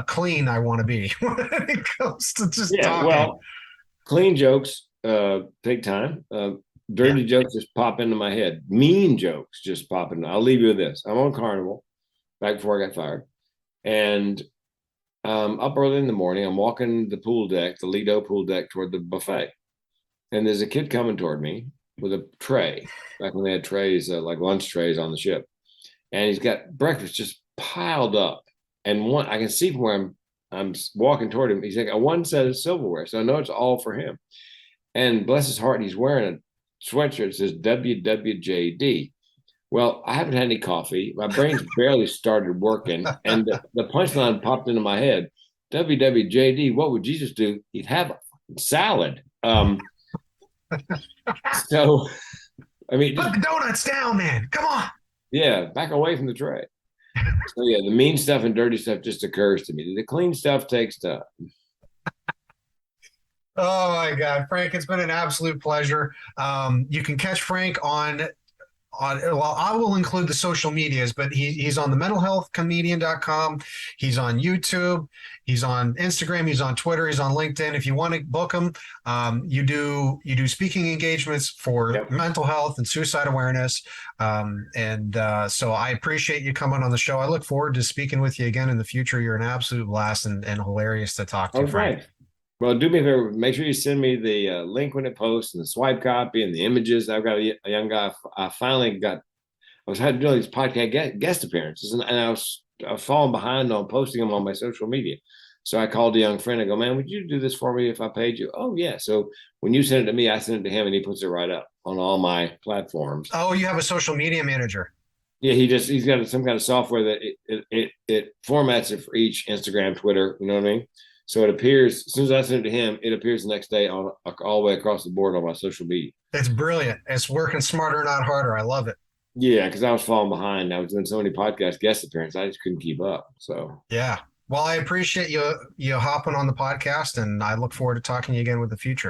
clean I want to be when it comes to just talking.
Well, clean jokes take time. Dirty jokes just pop into my head. Mean jokes just pop in. I'll leave you with this. I'm on Carnival back before I got fired. And up early in the morning, I'm walking the pool deck, the Lido pool deck toward the buffet. And there's a kid coming toward me with a tray, back when they had trays, like lunch trays on the ship. And he's got breakfast just piled up. And I can see from where I'm walking toward him, he's got one set of silverware. So I know it's all for him. And bless his heart, he's wearing a sweatshirt that says WWJD. Well, I haven't had any coffee. My brain's barely started working. And the punchline popped into my head. WWJD, what would Jesus do? He'd have a salad. So, I mean,
put the donuts down, man. Come on.
Yeah, back away from the tray. So, yeah, the mean stuff and dirty stuff just occurs to me. The clean stuff takes time.
Oh my God, Frank, it's been an absolute pleasure. You can catch Frank on well, I will include the social medias, but he's on the mentalhealthcomedian.com. He's on YouTube. He's on Instagram. He's on Twitter. He's on LinkedIn. If you want to book him, you do speaking engagements for mental health and suicide awareness. So I appreciate you coming on the show. I look forward to speaking with you again in the future. You're an absolute blast and hilarious to talk to, Frank.
Right. Well, do me a favor. Make sure you send me the link when it posts and the swipe copy and the images. I've got a young guy. I was had to do these podcast guest appearances, and I was falling behind on posting them on my social media. So I called a young friend. I go, "Man, would you do this for me if I paid you?" "Oh yeah." So when you send it to me, I send it to him, and he puts it right up on all my platforms.
Oh, you have a social media manager?
Yeah, he's got some kind of software that it formats it for each Instagram, Twitter. You know what I mean? So it appears, as soon as I send it to him, it appears the next day all the way across the board on my social media.
It's brilliant. It's working smarter, not harder. I love it.
Yeah, because I was falling behind. I was doing so many podcast guest appearances, I just couldn't keep up. So
yeah. Well, I appreciate you hopping on the podcast, and I look forward to talking to you again with the future.